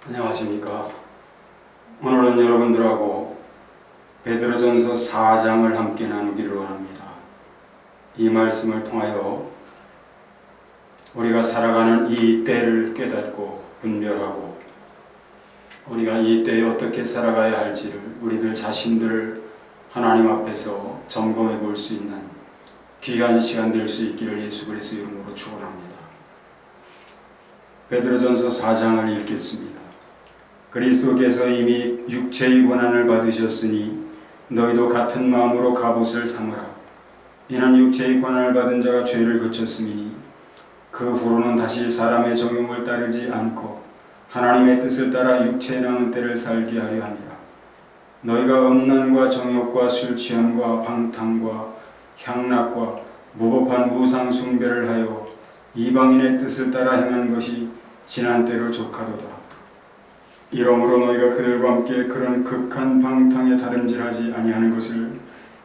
안녕하십니까. 오늘은 여러분들하고 베드로전서 4장을 함께 나누기를 원합니다. 이 말씀을 통하여 우리가 살아가는 이 때를 깨닫고 분별하고 우리가 이 때에 어떻게 살아가야 할지를 우리들 자신들을 하나님 앞에서 점검해 볼 수 있는 귀한 시간 될 수 있기를 예수 그리스도의 이름으로 축원합니다. 베드로전서 4장을 읽겠습니다. 그리스도께서 이미 육체의 고난을 받으셨으니 너희도 같은 마음으로 갑옷을 삼으라. 이는 육체의 고난을 받은 자가 죄를 그쳤으니 그 후로는 다시 사람의 정욕을 따르지 않고 하나님의 뜻을 따라 육체에 남은 때를 살게 하려 함이라. 너희가 음란과 정욕과 술 취함과 방탕과 향락과 무법한 우상 숭배를 하여 이방인의 뜻을 따라 행한 것이 지난 때로 족하도다. 이러므로 너희가 그들과 함께 그런 극한 방탕에 다름질하지 아니하는 것을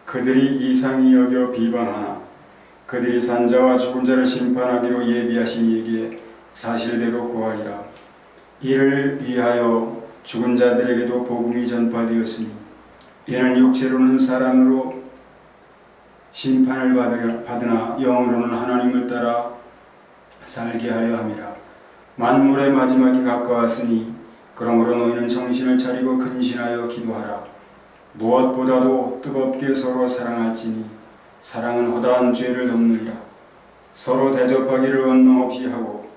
그들이 이상히 여겨 비방하나 그들이 산자와 죽은 자를 심판하기로 예비하신 이에게 사실대로 고하리라. 이를 위하여 죽은 자들에게도 복음이 전파되었으니 이는 육체로는 사람으로 심판을 받으나 영으로는 하나님을 따라 살게 하려 함이라. 만물의 마지막이 가까웠으니 그러므로 너희는 정신을 차리고 근신하여 기도하라. 무엇보다도 뜨겁게 서로 사랑할지니 사랑은 허다한 죄를 덮느니라. 서로 대접하기를 원망 없이 하고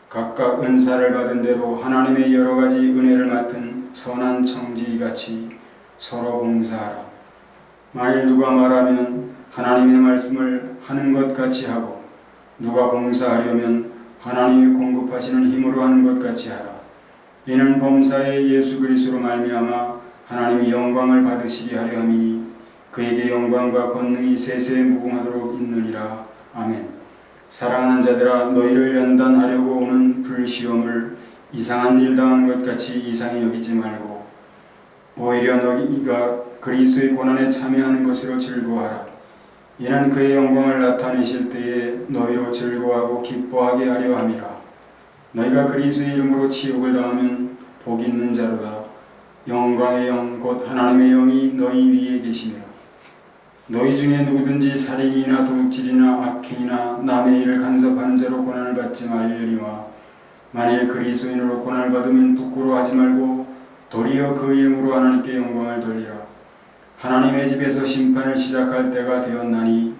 각각 은사를 받은 대로 하나님의 여러 가지 은혜를 맡은 선한 청지기같이 서로 봉사하라. 만일 누가 말하면 하나님의 말씀을 하는 것 같이 하고 누가 봉사하려면 하나님이 공급하시는 힘으로 하는 것 같이 하라. 이는 범사에 예수 그리스도로 말미암아 하나님이 영광을 받으시게 하려 함이니 그에게 영광과 권능이 세세 무궁하도록 있느니라. 아멘. 사랑하는 자들아, 너희를 연단하려고 오는 불시험을 이상한 일 당하는 것 같이 이상히 여기지 말고 오히려 너희가 그리스도의 고난에 참여하는 것으로 즐거워하라. 이는 그의 영광을 나타내실 때에 너희로 즐거워하고 기뻐하게 하려 함이라. 너희가 그리스도의 이름으로 치욕을 당하면 복 있는 자로다. 영광의 영 곧 하나님의 영이 너희 위에 계시니라. 너희 중에 누구든지 살인이나 도둑질이나 악행이나 남의 일을 간섭하는 자로 고난을 받지 말리니와 만일 그리스도인으로 고난을 받으면 부끄러워하지 말고 도리어 그 이름으로 하나님께 영광을 돌리라. 하나님의 집에서 심판을 시작할 때가 되었나니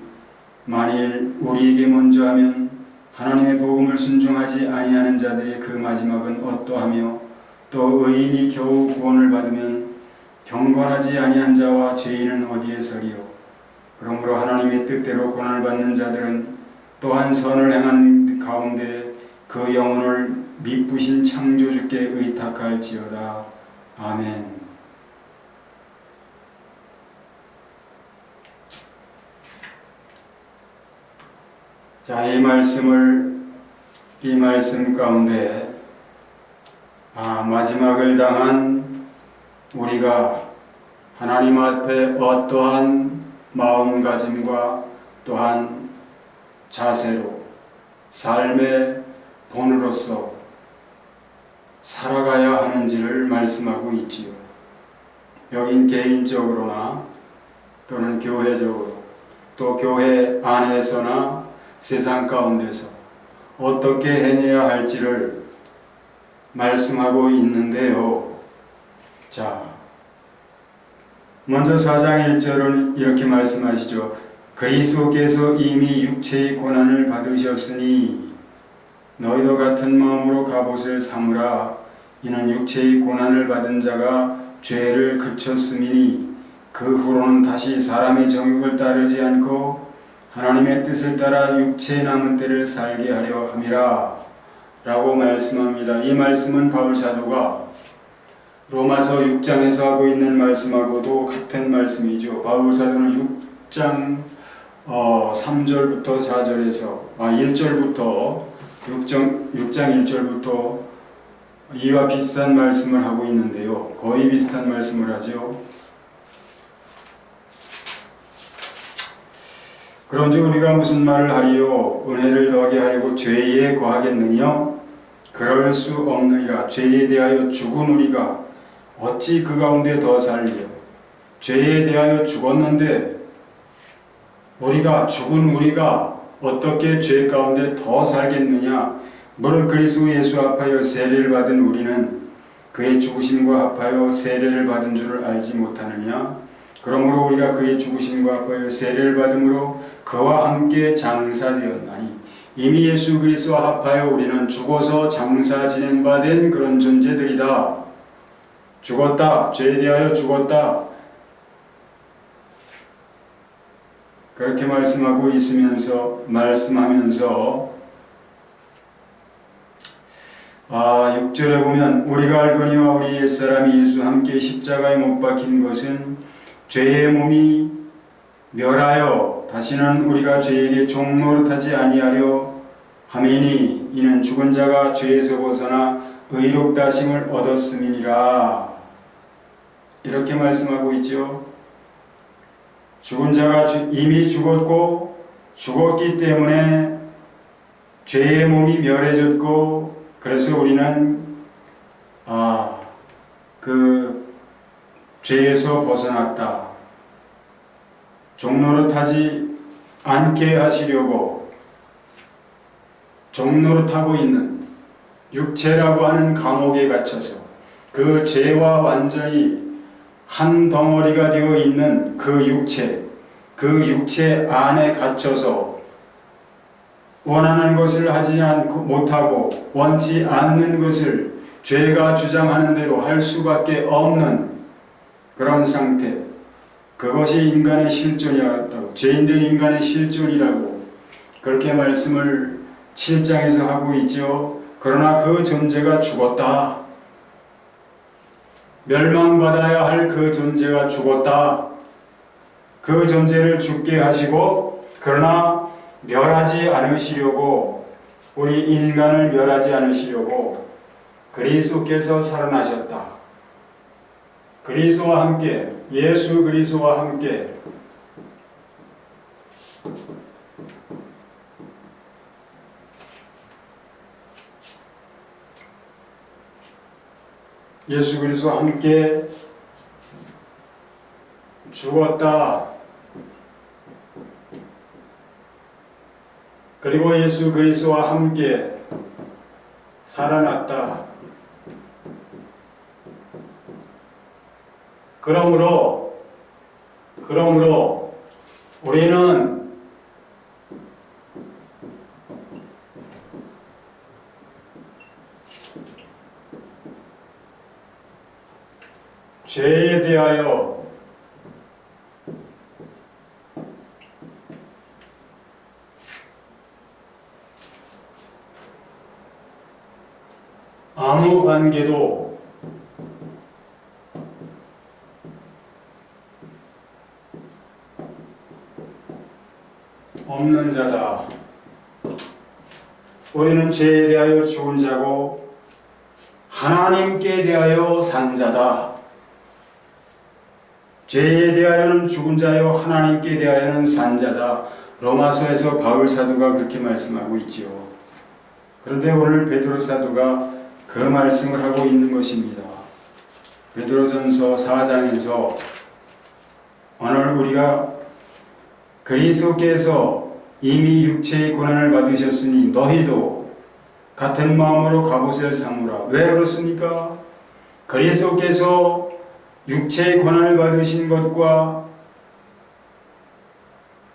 만일 우리에게 먼저 하면 하나님의 복음을 순종하지 아니하는 자들의 그 마지막은 어떠하며 또 의인이 겨우 구원을 받으면 경건하지 아니한 자와 죄인은 어디에 서리요. 그러므로 하나님의 뜻대로 고난을 받는 자들은 또한 선을 행한 가운데 그 영혼을 미쁘신 창조주께 의탁할지어다. 아멘. 자, 이 말씀 가운데 마지막을 당한 우리가 하나님 앞에 어떠한 마음가짐과 또한 자세로 삶의 본으로서 살아가야 하는지를 말씀하고 있지요. 여긴 개인적으로나 또는 교회적으로 또 교회 안에서나 세상 가운데서 어떻게 해내야 할지를 말씀하고 있는데요. 자, 먼저 4장 1절은 이렇게 말씀하시죠. 그리스도께서 이미 육체의 고난을 받으셨으니 너희도 같은 마음으로 갑옷을 삼으라. 이는 육체의 고난을 받은 자가 죄를 그쳤음이니 그 후로는 다시 사람의 정욕을 따르지 않고 하나님의 뜻을 따라 육체에 남은 때를 살게 하려 함이라 라고 말씀합니다. 이 말씀은 바울 사도가 로마서 6장에서 하고 있는 말씀하고도 같은 말씀이죠. 바울 사도는 6장 3절부터 4절에서 1절부터 6장 1절부터 이와 비슷한 말씀을 하고 있는데요. 거의 비슷한 말씀을 하죠. 그런즉 우리가 무슨 말을 하리요? 은혜를 더하게 하려고 죄에 거하겠느냐? 그럴 수 없느니라. 죄에 대하여 죽은 우리가 어찌 그 가운데 더 살려? 죄에 대하여 죽었는데 죽은 우리가 어떻게 죄 가운데 더 살겠느냐? 무릇 그리스도 예수 합하여 세례를 받은 우리는 그의 죽으심과 합하여 세례를 받은 줄을 알지 못하느냐? 그러므로 우리가 그의 죽으심과 합하여 세례를 받음으로 그와 함께 장사되었나니 이미 예수 그리스도와 합하여 우리는 죽어서 장사 지낸 바 된 그런 존재들이다. 죽었다. 죄에 대하여 죽었다. 그렇게 말씀하면서 6절에 보면 우리가 알거니와 우리 옛사람이 예수 함께 십자가에 못 박힌 것은 죄의 몸이 멸하여 다시는 우리가 죄에게 종노릇하지 아니하려 함이니 이는 죽은 자가 죄에서 벗어나 의롭다 하심을 얻었음이니라. 이렇게 말씀하고 있죠. 죽은 자가 이미 죽었기 때문에 죄의 몸이 멸해졌고, 그래서 우리는 그 죄에서 벗어났다. 종노릇하지 않게 하시려고 종노릇하고 있는 육체라고 하는 감옥에 갇혀서 그 죄와 완전히 한 덩어리가 되어 있는 그 육체 안에 갇혀서 원하는 것을 하지 못하고 원치 않는 것을 죄가 주장하는 대로 할 수밖에 없는 그런 상태, 그것이 인간의 실존이었다고, 죄인된 인간의 실존이라고 그렇게 말씀을 7장에서 하고 있죠. 그러나 그 존재가 죽었다. 멸망받아야 할 그 존재가 죽었다. 그 존재를 죽게 하시고, 그러나 멸하지 않으시려고, 우리 인간을 멸하지 않으시려고 그리스도께서 살아나셨다. 그리스도와 함께, 예수 그리스도와 함께 예수 그리스도와 함께 죽었다. 그리고 예수 그리스도와 함께 살아났다. 그러므로 우리는 죄에 대하여 아무 관계도 없는 자다. 우리는 죄에 대하여 죽은 자고 하나님께 대하여 산 자다. 죄에 대하여는 죽은 자요 하나님께 대하여는 산 자다. 로마서에서 바울 사도가 그렇게 말씀하고 있지요. 그런데 오늘 베드로 사도가 그 말씀을 하고 있는 것입니다. 베드로전서 4장에서 오늘 우리가 그리스도께서 이미 육체의 고난을 받으셨으니 너희도 같은 마음으로 갑옷을 삼으라. 왜 그렇습니까? 그리스도께서 육체의 고난을 받으신 것과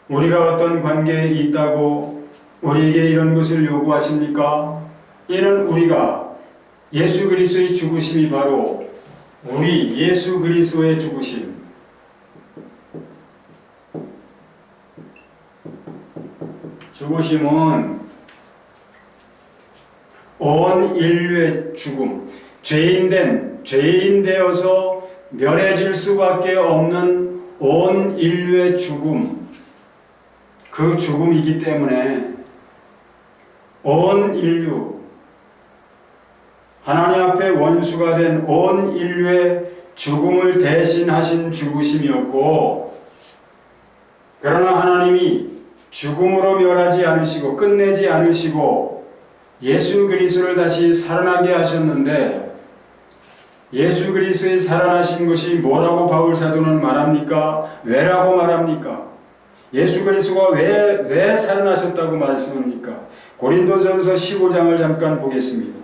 우리가 어떤 관계에 있다고 우리에게 이런 것을 요구하십니까? 이는 우리가 예수 그리스도의 죽으심이 바로 우리 예수 그리스도의 죽으심은 온 인류의 죽음, 죄인 되어서 멸해질 수밖에 없는 온 인류의 죽음, 그 죽음이기 때문에 온 인류, 하나님 앞에 원수가 된 온 인류의 죽음을 대신하신 죽으심이었고, 그러나 하나님이 죽음으로 멸하지 않으시고 끝내지 않으시고 예수 그리스도를 다시 살아나게 하셨는데 예수 그리스도의 살아나신 것이 뭐라고 바울 사도는 말합니까? 왜라고 말합니까? 예수 그리스도가 왜 살아나셨다고 말씀합니까? 고린도전서 15장을 잠깐 보겠습니다.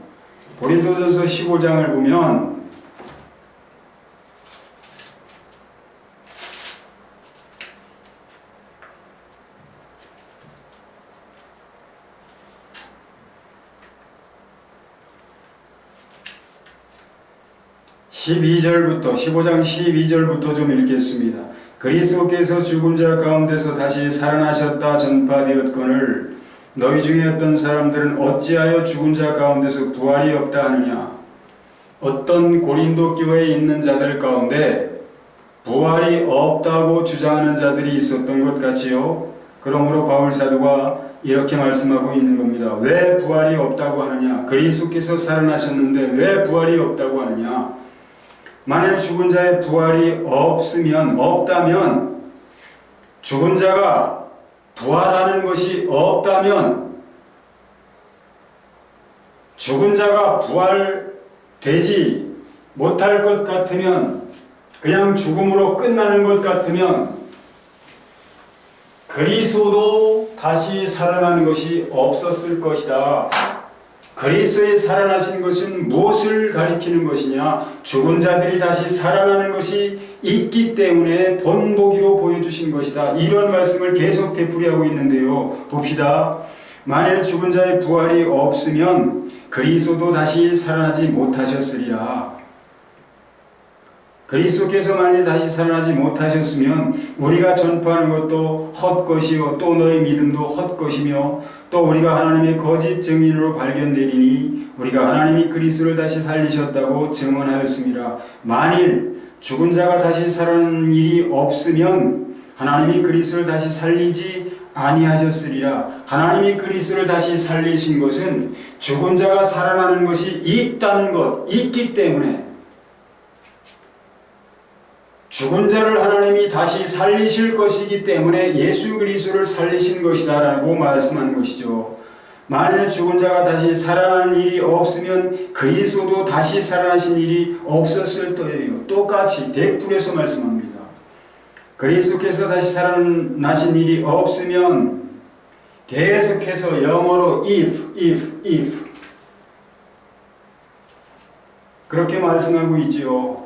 고린도전서 15장을 보면 15장 12절부터 좀 읽겠습니다. 그리스도께서 죽은 자 가운데서 다시 살아나셨다 전파되었거늘 너희 중에 어떤 사람들은 어찌하여 죽은 자 가운데서 부활이 없다 하느냐. 어떤 고린도 교회에 있는 자들 가운데 부활이 없다고 주장하는 자들이 있었던 것 같지요. 그러므로 바울 사도가 이렇게 말씀하고 있는 겁니다. 왜 부활이 없다고 하느냐. 그리스도께서 살아나셨는데 왜 부활이 없다고 하느냐. 만일 죽은 자의 부활이 없다면, 죽은 자가 부활하는 것이 없다면, 죽은 자가 부활되지 못할 것 같으면, 그냥 죽음으로 끝나는 것 같으면, 그리스도도 다시 살아나는 것이 없었을 것이다. 그리스도의 살아나신 것은 무엇을 가리키는 것이냐? 죽은 자들이 다시 살아나는 것이 있기 때문에 본보기로 보여주신 것이다. 이런 말씀을 계속 되풀이하고 있는데요. 봅시다. 만일 죽은 자의 부활이 없으면 그리스도도 다시 살아나지 못하셨으리라. 그리스도께서 만일 다시 살아나지 못하셨으면 우리가 전파하는 것도 헛것이요 또 너희 믿음도 헛것이며 또 우리가 하나님의 거짓 증인으로 발견되리니 우리가 하나님이 그리스도를 다시 살리셨다고 증언하였습니다. 만일 죽은 자가 다시 살아나는 일이 없으면 하나님이 그리스도를 다시 살리지 아니하셨으리라. 하나님이 그리스도를 다시 살리신 것은 죽은 자가 살아나는 것이 있다는 것, 있기 때문에 죽은 자를 하나님이 다시 살리실 것이기 때문에 예수 그리스도를 살리신 것이다 라고 말씀하는 것이죠. 만일 죽은 자가 다시 살아나는 일이 없으면 그리스도도 다시 살아나신 일이 없었을 터예요. 똑같이 대풀에서 말씀합니다. 그리스도께서 다시 살아나신 일이 없으면 계속해서 영어로 if 그렇게 말씀하고 있지요.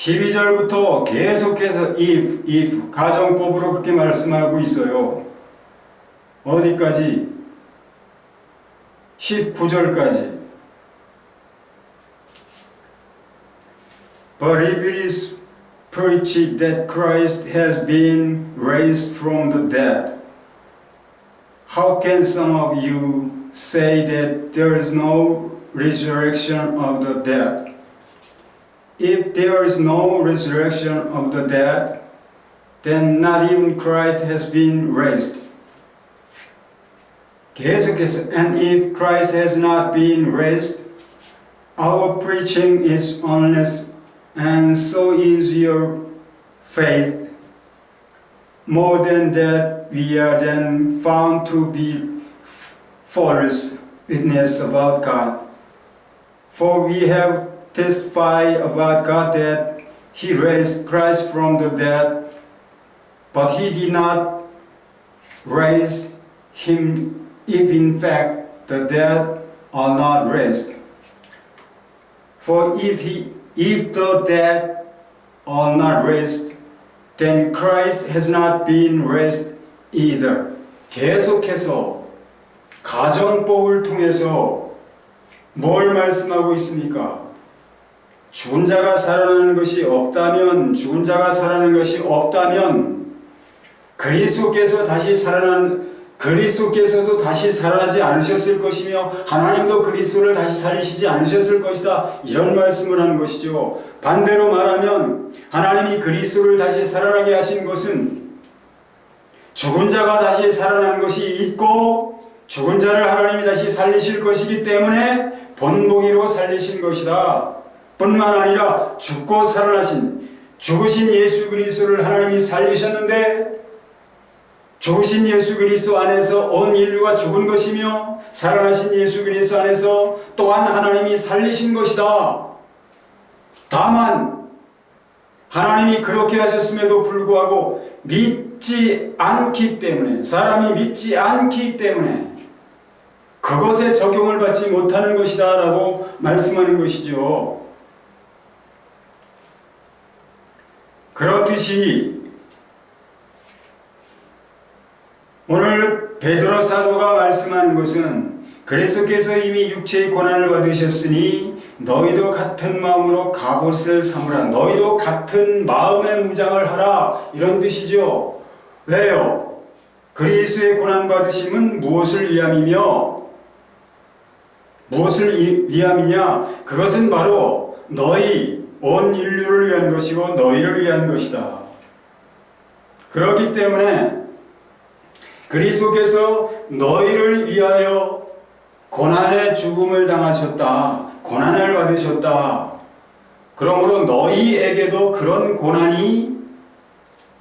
12절부터 계속해서 if 가정법으로 그렇게 말씀하고 있어요. 어디까지? 19절까지. But if it is preached that Christ has been raised from the dead, how can some of you say that there is no resurrection of the dead? If there is no resurrection of the dead, then not even Christ has been raised. 계속해서, and if Christ has not been raised, our preaching is useless, and so is your faith. More than that, we are then found to be false witness about God. For we have testified about God that He raised Christ from the dead, but He did not raise Him if in fact the dead are not raised. For if the dead are not raised, then Christ has not been raised either. 계속해서 가정법을 통해서 뭘 말씀하고 있습니까? 죽은 자가 살아나는 것이 없다면, 죽은 자가 살아나는 것이 없다면 그리스도께서도 다시 살아나지 않으셨을 것이며 하나님도 그리스도를 다시 살리시지 않으셨을 것이다. 이런 말씀을 하는 것이죠. 반대로 말하면 하나님이 그리스도를 다시 살아나게 하신 것은 죽은 자가 다시 살아나는 것이 있고 죽은 자를 하나님이 다시 살리실 것이기 때문에 본보기로 살리신 것이다. 뿐만 아니라 죽고 살아나신 죽으신 예수 그리스도를 하나님이 살리셨는데 죽으신 예수 그리스도 안에서 온 인류가 죽은 것이며 살아나신 예수 그리스도 안에서 또한 하나님이 살리신 것이다. 다만 하나님이 그렇게 하셨음에도 불구하고 믿지 않기 때문에, 사람이 믿지 않기 때문에 그것에 적용을 받지 못하는 것이다 라고 말씀하는 것이죠. 그렇듯이 오늘 베드로 사도가 말씀하는 것은 그리스도께서 이미 육체의 고난을 받으셨으니 너희도 같은 마음으로 갑옷을 삼으라. 너희도 같은 마음의 무장을 하라. 이런 뜻이죠. 왜요? 그리스도의 고난 받으심은 무엇을 위함이며 무엇을 위함이냐? 그것은 바로 너희 온 인류를 위한 것이고 너희를 위한 것이다. 그렇기 때문에 그리스도께서 너희를 위하여 고난의 죽음을 당하셨다. 고난을 받으셨다. 그러므로 너희에게도 그런 고난이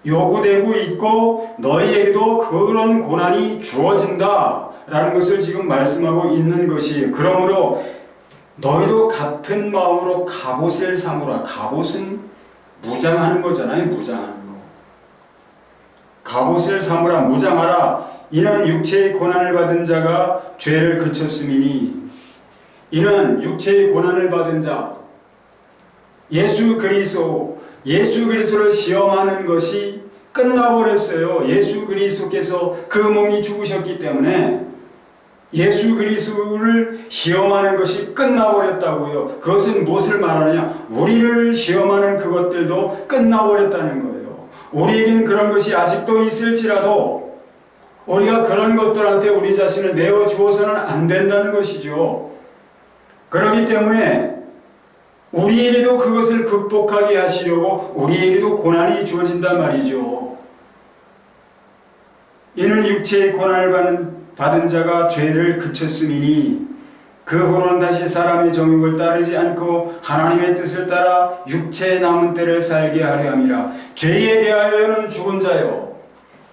요구되고 있고 너희에게도 그런 고난이 주어진다 라는 것을 지금 말씀하고 있는 것이, 그러므로 너희도 같은 마음으로 갑옷을 삼으라. 갑옷은 무장하는 거잖아요. 무장하는 거. 갑옷을 삼으라. 무장하라. 이는 육체의 고난을 받은 자가 죄를 그쳤음이니, 이는 육체의 고난을 받은 자, 예수 그리스도를 시험하는 것이 끝나버렸어요. 예수 그리스도께서 그 몸이 죽으셨기 때문에 예수 그리스도를 시험하는 것이 끝나버렸다고요. 그것은 무엇을 말하느냐? 우리를 시험하는 그것들도 끝나버렸다는 거예요. 우리에겐 그런 것이 아직도 있을지라도 우리가 그런 것들한테 우리 자신을 내어주어서는 안 된다는 것이죠. 그렇기 때문에 우리에게도 그것을 극복하게 하시려고 우리에게도 고난이 주어진단 말이죠. 이는 육체의 고난을 받은 자가 죄를 그쳤음이니 그 후로는 다시 사람의 정욕을 따르지 않고 하나님의 뜻을 따라 육체의 남은 때를 살게 하려 함이라. 죄에 대하여는 죽은 자요.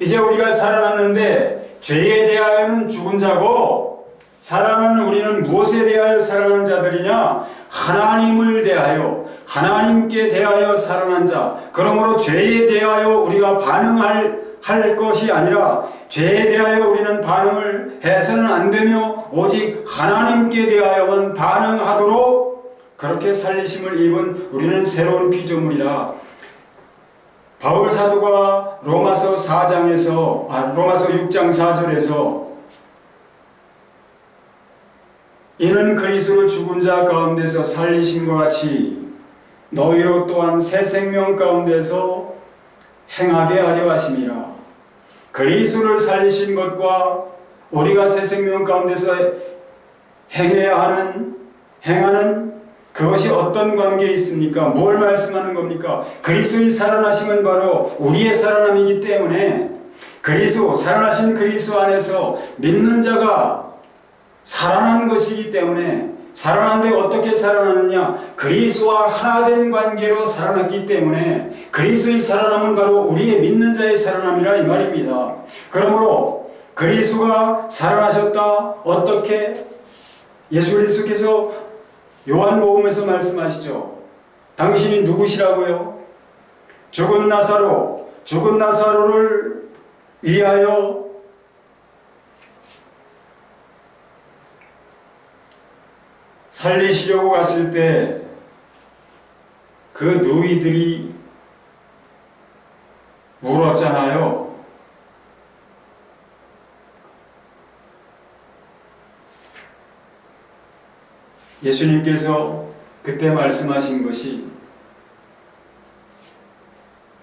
이제 우리가 살아났는데 죄에 대하여는 죽은 자고, 살아나는 우리는 무엇에 대하여 살아난 자들이냐? 하나님을 대하여, 하나님께 대하여 살아난 자. 그러므로 죄에 대하여 우리가 반응할 것이 아니라 죄에 대하여 우리는 반응을 해서는 안 되며 오직 하나님께 대하여만 반응하도록 그렇게 살리심을 입은 우리는 새로운 피조물이라. 바울 사도가 로마서 6장 4절에서 이는 그리스도로 죽은 자 가운데서 살리심과 같이 너희로 또한 새 생명 가운데서 행하게 하려 하심이라. 그리스도를 살리신 것과 우리가 새 생명 가운데서 행하는 그것이 어떤 관계에 있습니까? 뭘 말씀하는 겁니까? 그리스도의 살아나심은 바로 우리의 살아남이기 때문에 살아나신 그리스도 안에서 믿는 자가 살아난 것이기 때문에, 살아났는데 어떻게 살아나느냐? 그리스도와 하나 된 관계로 살아났기 때문에 그리스도의 살아남은 바로 우리의 믿는 자의 살아남이라 이 말입니다. 그러므로 그리스도가 살아나셨다. 어떻게? 예수 그리스도께서 요한복음에서 말씀하시죠. 당신이 누구시라고요? 죽은 나사로를 위하여 살리시려고 갔을 때 그 누이들이 울었잖아요. 예수님께서 그때 말씀하신 것이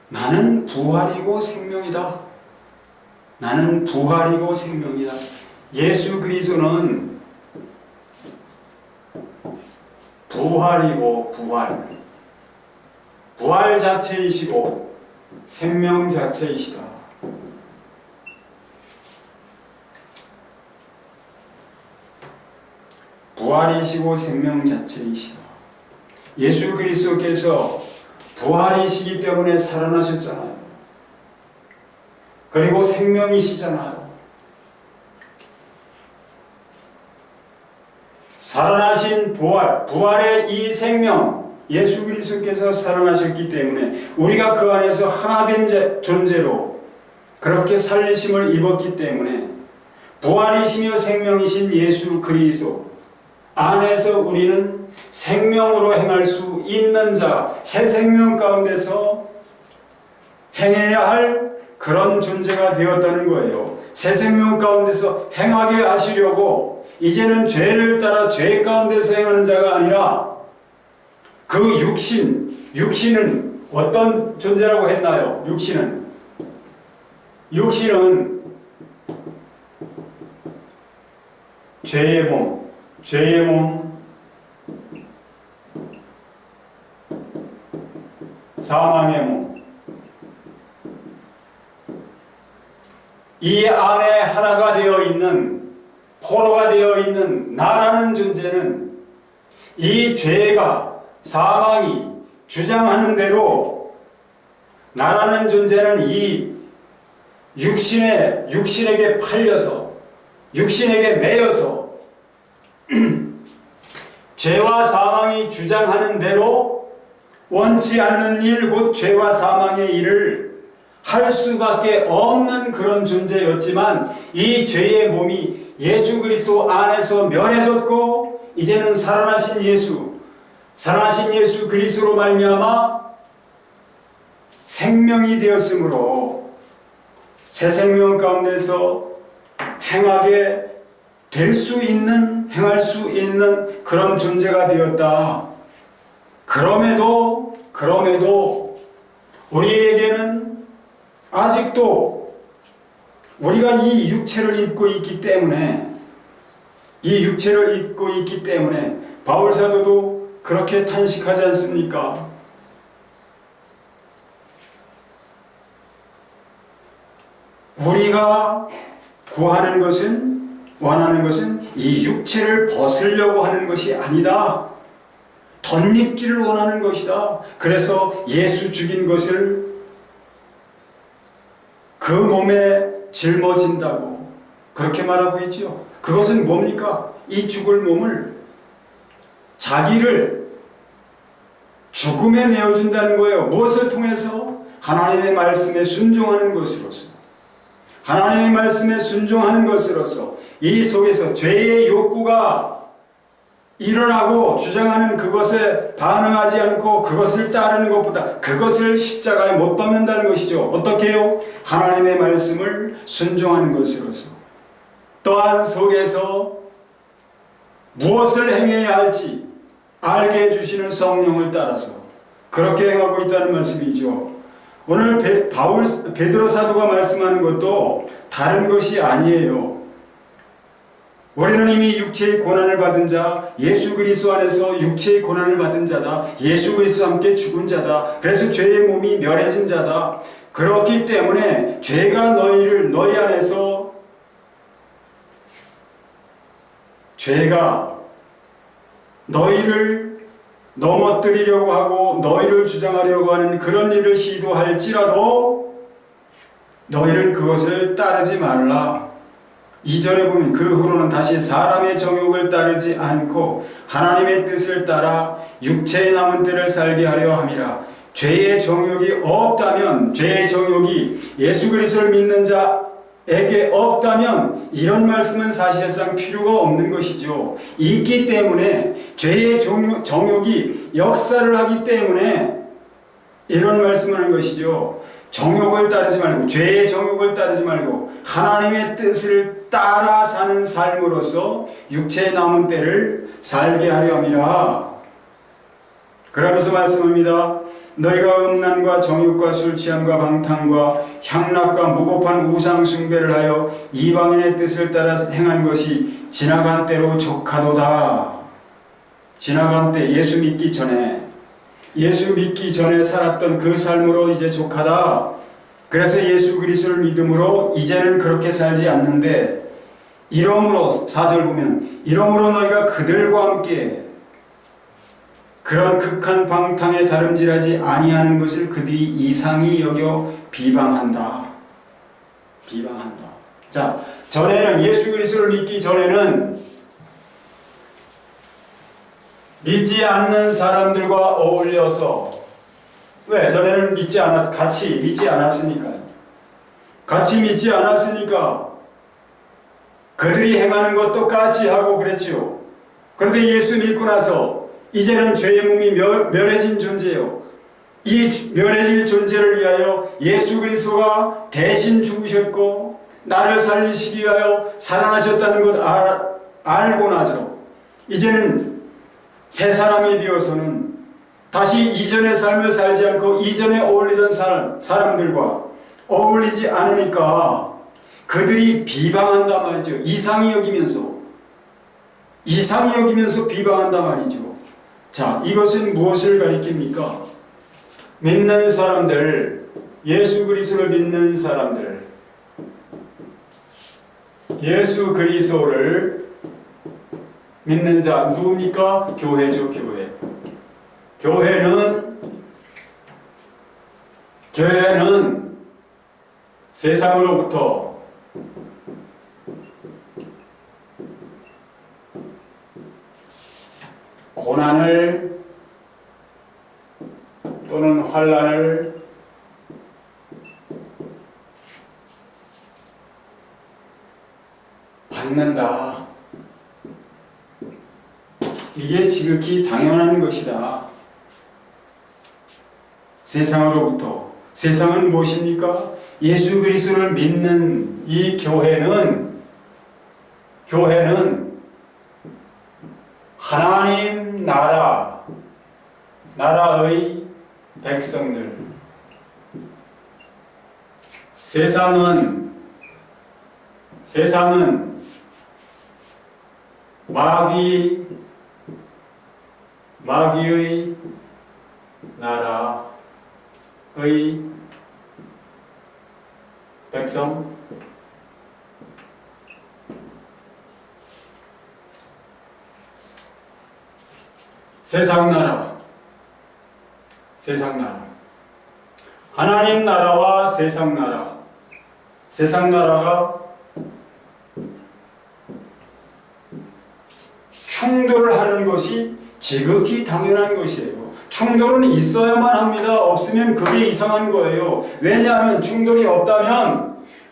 나는 부활이고 생명이다. 나는 부활이고 생명이다. 예수 그리스도는 부활이고 부활 자체이시고 생명 자체이시다. 부활이시고 생명 자체이시다. 예수 그리스도께서 부활이시기 때문에 살아나셨잖아요. 그리고 생명이시잖아요. 살아나신 부활의 이 생명, 예수 그리스도께서 살아나셨기 때문에 우리가 그 안에서 하나된 존재로 그렇게 살리심을 입었기 때문에 부활이시며 생명이신 예수 그리스도 안에서 우리는 생명으로 행할 수 있는 자, 새 생명 가운데서 행해야 할 그런 존재가 되었다는 거예요. 새 생명 가운데서 행하게 하시려고 이제는 죄를 따라 죄 가운데서 행하는 자가 아니라 그 육신은 어떤 존재라고 했나요? 육신은 죄의 몸, 사망의 몸. 이 안에 하나가 되어 있는, 포로가 되어 있는 나라는 존재는 이 죄가, 사망이 주장하는 대로 나라는 존재는 이 육신에게 팔려서, 육신에게 매여서 죄와 사망이 주장하는 대로 원치 않는 일, 곧 죄와 사망의 일을 할 수밖에 없는 그런 존재였지만 이 죄의 몸이 예수 그리스도 안에서 멸해졌고 이제는 살아나신 예수 그리스도로 말미암아 생명이 되었으므로 새 생명 가운데서 행하게 될 수 있는, 행할 수 있는 그런 존재가 되었다. 그럼에도 우리에게는 아직도 우리가 이 육체를 입고 있기 때문에 바울 사도도 그렇게 탄식하지 않습니까? 우리가 원하는 것은 이 육체를 벗으려고 하는 것이 아니다. 덧입기를 원하는 것이다. 그래서 예수 죽인 것을 그 몸에 짊어진다고 그렇게 말하고 있죠. 그것은 뭡니까? 이 죽을 몸을 자기를 죽음에 내어준다는 거예요. 무엇을 통해서? 하나님의 말씀에 순종하는 것으로서. 하나님의 말씀에 순종하는 것으로서 이 속에서 죄의 욕구가 일어나고 주장하는 그것에 반응하지 않고 그것을 따르는 것보다 그것을 십자가에 못 박는다는 것이죠. 어떻게 해요? 하나님의 말씀을 순종하는 것으로서. 또한 속에서 무엇을 행해야 할지 알게 해주시는 성령을 따라서 그렇게 행하고 있다는 말씀이죠. 오늘 베드로 사도가 말씀하는 것도 다른 것이 아니에요. 우리는 이미 육체의 고난을 받은 자, 예수 그리스도 안에서 육체의 고난을 받은 자다. 예수 그리스도와 함께 죽은 자다. 그래서 죄의 몸이 멸해진 자다. 그렇기 때문에 죄가 너희 안에서 죄가 너희를 넘어뜨리려고 하고 너희를 주장하려고 하는 그런 일을 시도할지라도 너희는 그것을 따르지 말라. 2절에 보면 그 후로는 다시 사람의 정욕을 따르지 않고 하나님의 뜻을 따라 육체에 남은 때를 살게 하려 함이라. 죄의 정욕이 없다면, 죄의 정욕이 예수 그리스도를 믿는 자에게 없다면 이런 말씀은 사실상 필요가 없는 것이죠. 있기 때문에 죄의 정욕이 역사를 하기 때문에 이런 말씀을 하는 것이죠. 정욕을 따르지 말고, 죄의 정욕을 따르지 말고 하나님의 뜻을 따라 사는 삶으로서 육체의 남은 때를 살게 하려 함이라. 그러면서 말씀합니다. 너희가 음란과 정욕과 술 취함과 방탕과 향락과 무법한 우상 숭배를 하여 이방인의 뜻을 따라 행한 것이 지나간 때로 족하도다. 지나간 때, 예수 믿기 전에 살았던 그 삶으로 이제 족하다. 그래서 예수 그리스도를 믿음으로 이제는 그렇게 살지 않는데, 이러므로 4절 보면 이러므로 너희가 그들과 함께 그런 극한 방탕에 다름질하지 아니하는 것을 그들이 이상히 여겨 비방한다. 비방한다. 자, 전에는 예수 그리스도를 믿기 전에는 믿지 않는 사람들과 어울려서, 왜? 전에는 같이 믿지 않았으니까. 같이 믿지 않았으니까 그들이 행하는 것 똑같이 하고 그랬지요. 그런데 예수 믿고 나서 이제는 죄의 몸이 멸해진 존재요. 이 멸해질 존재를 위하여 예수 그리스도가 대신 죽으셨고 나를 살리시기 위하여 살아나셨다는 것 알고 나서 이제는 새 사람이 되어서는 다시 이전의 삶을 살지 않고 이전에 어울리던 사람들과 어울리지 않으니까 그들이 비방한단 말이죠. 이상히 여기면서 비방한단 말이죠. 자, 이것은 무엇을 가리킵니까? 믿는 사람들, 예수 그리스도를 믿는 사람들, 예수 그리스도를 믿는 자 누굽니까? 교회죠, 교회. 교회는 세상으로부터 고난을 또는 환난을 받는다. 이게 지극히 당연한 것이다. 세상으로부터. 세상은 무엇입니까? 예수 그리스도를 믿는 이 교회는 하나님 나라의 백성들. 세상은 마귀의 나라의 백성. 세상 나라. 하나님 나라와 세상 나라. 세상 나라가 충돌을 하는 것이 지극히 당연한 것이에요. 충돌은 있어야만 합니다. 없으면 그게 이상한 거예요. 왜냐하면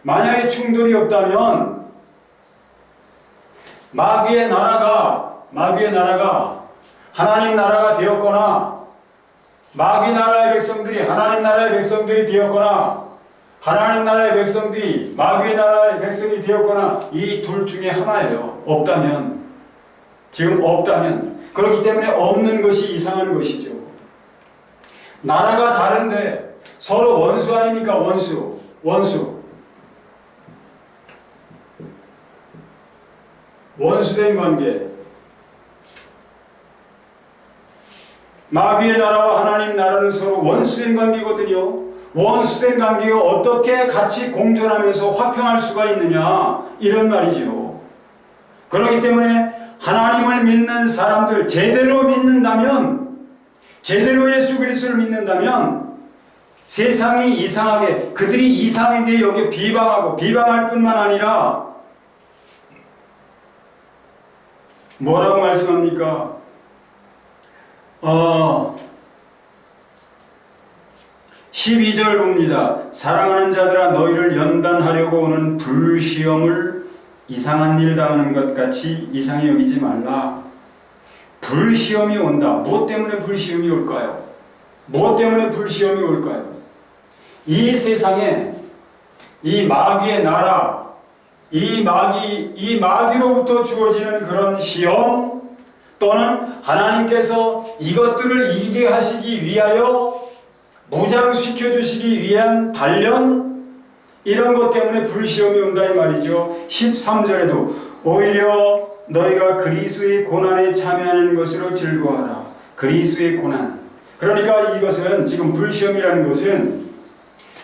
만약에 충돌이 없다면 마귀의 나라가 하나님 나라가 되었거나 마귀 나라의 백성들이 하나님 나라의 백성들이 되었거나 하나님 나라의 백성들이 마귀의 나라의 백성이 되었거나 이 둘 중에 하나예요. 지금 없다면 그렇기 때문에 없는 것이 이상한 것이죠. 나라가 다른데 서로 원수 아닙니까? 원수. 원수된 관계. 마귀의 나라와 하나님 나라는 서로 원수된 관계거든요. 원수된 관계가 어떻게 같이 공존하면서 화평할 수가 있느냐, 이런 말이죠. 그렇기 때문에 하나님을 믿는 사람들, 제대로 예수 그리스도를 믿는다면 세상이 그들이 이상하게 여기 비방할 뿐만 아니라 뭐라고 말씀합니까? 12절 봅니다. 사랑하는 자들아, 너희를 연단하려고 오는 불시험을 이상한 일 당하는 것 같이 이상히 여기지 말라. 불시험이 온다. 무엇 때문에 불시험이 올까요? 이 세상에 이 마귀의 나라, 이 마귀로부터 주어지는 그런 시험, 또는 하나님께서 이것들을 이기게 하시기 위하여 무장시켜 주시기 위한 단련, 이런 것 때문에 불시험이 온다 이 말이죠. 13절에도 오히려 너희가 그리스도의 고난에 참여하는 것으로 즐거워하라. 그리스도의 고난. 그러니까 이것은, 지금 불시험이라는 것은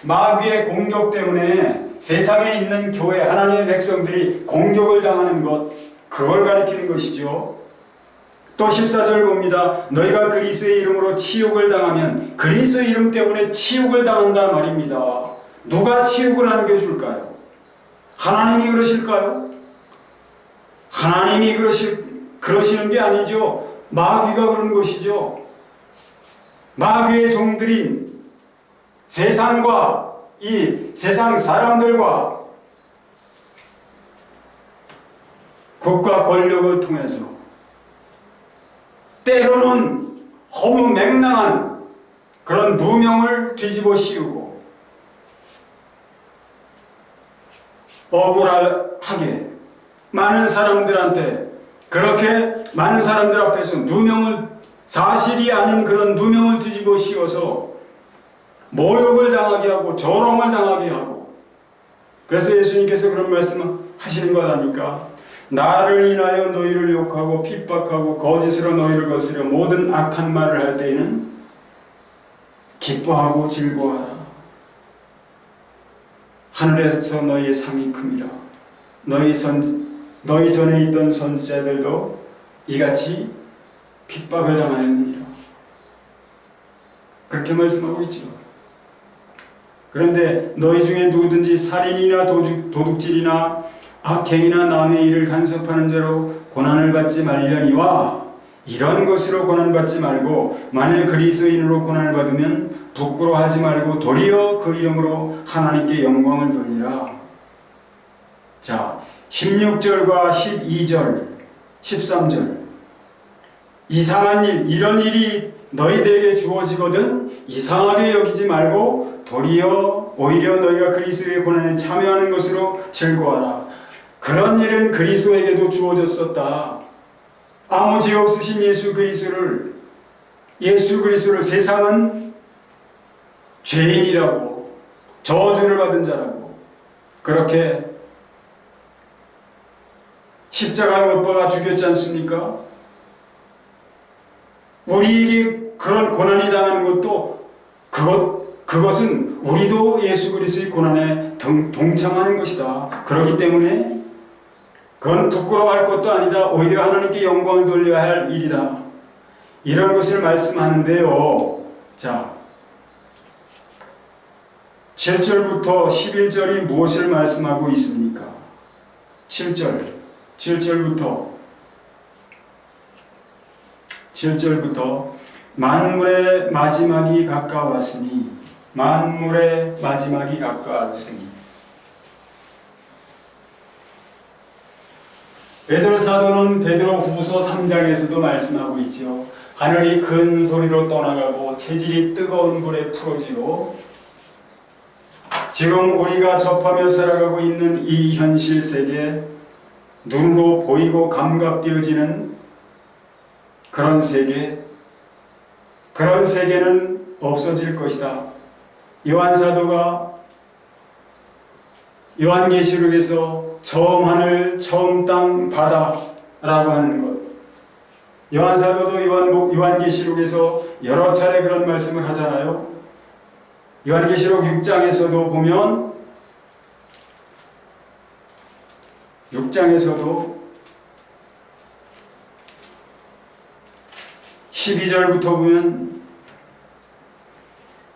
마귀의 공격 때문에 세상에 있는 교회, 하나님의 백성들이 공격을 당하는 것, 그걸 가리키는 것이죠. 또 14절 봅니다. 너희가 그리스도의 이름으로 치욕을 당하면 그리스도의 이름 때문에 치욕을 당한다 말입니다. 누가 치욕을 안겨줄까요? 하나님이 그러실까요? 하나님이 그러시는 게 아니죠. 마귀가 그런 것이죠. 마귀의 종들인 세상과 이 세상 사람들과 국가 권력을 통해서 때로는 허무맹랑한 그런 누명을 뒤집어 씌우고 억울하게 많은 사람들한테 그렇게 많은 사람들 앞에서 사실이 아닌 그런 누명을 뒤집어 씌워서 모욕을 당하게 하고 조롱을 당하게 하고, 그래서 예수님께서 그런 말씀을 하시는 것 아닙니까? 나를 인하여 너희를 욕하고 핍박하고 거짓으로 너희를 거스려 모든 악한 말을 할 때에는 기뻐하고 즐거워하라. 하늘에서 너희의 상이 큽니다. 너희 전에 있던 선지자들도 이같이 핍박을 당하였느니라. 그렇게 말씀하고 있죠. 그런데 너희 중에 누구든지 살인이나 도둑질이나 악행이나 남의 일을 간섭하는 자로 고난을 받지 말려니와, 이런 것으로 고난받지 말고 만일 그리스도인으로 고난을 받으면 부끄러워하지 말고 도리어 그 이름으로 하나님께 영광을 돌리라. 자, 16절과 12절, 13절. 이상한 일, 이런 일이 너희들에게 주어지거든 이상하게 여기지 말고 도리어 오히려 너희가 그리스도의 고난에 참여하는 것으로 즐거워하라. 그런 일은 그리스도에게도 주어졌었다. 아무 죄 없으신 예수 그리스도를 세상은 죄인이라고, 저주를 받은 자라고 그렇게 십자가에 못 박아 죽였지 않습니까? 우리에게 그런 고난이 당하는 것도 그것은 우리도 예수 그리스도의 고난에 동참하는 것이다. 그렇기 때문에 그건 부끄러워할 것도 아니다. 오히려 하나님께 영광을 돌려야 할 일이다. 이런 것을 말씀하는데요. 자, 7절부터 11절이 무엇을 말씀하고 있습니까? 7절부터 만물의 마지막이 가까웠으니 베드로 사도는 베드로 후서 3장에서도 말씀하고 있죠. 하늘이 큰 소리로 떠나가고 체질이 뜨거운 불에 풀어지고, 지금 우리가 접하며 살아가고 있는 이 현실 세계, 눈으로 보이고 감각되어지는 그런 세계는 없어질 것이다. 요한사도가 요한계시록에서 처음 하늘, 처음 땅, 바다라고 하는 것, 요한사도도 요한계시록에서 여러 차례 그런 말씀을 하잖아요. 요한계시록 6장에서도 보면 12절부터 보면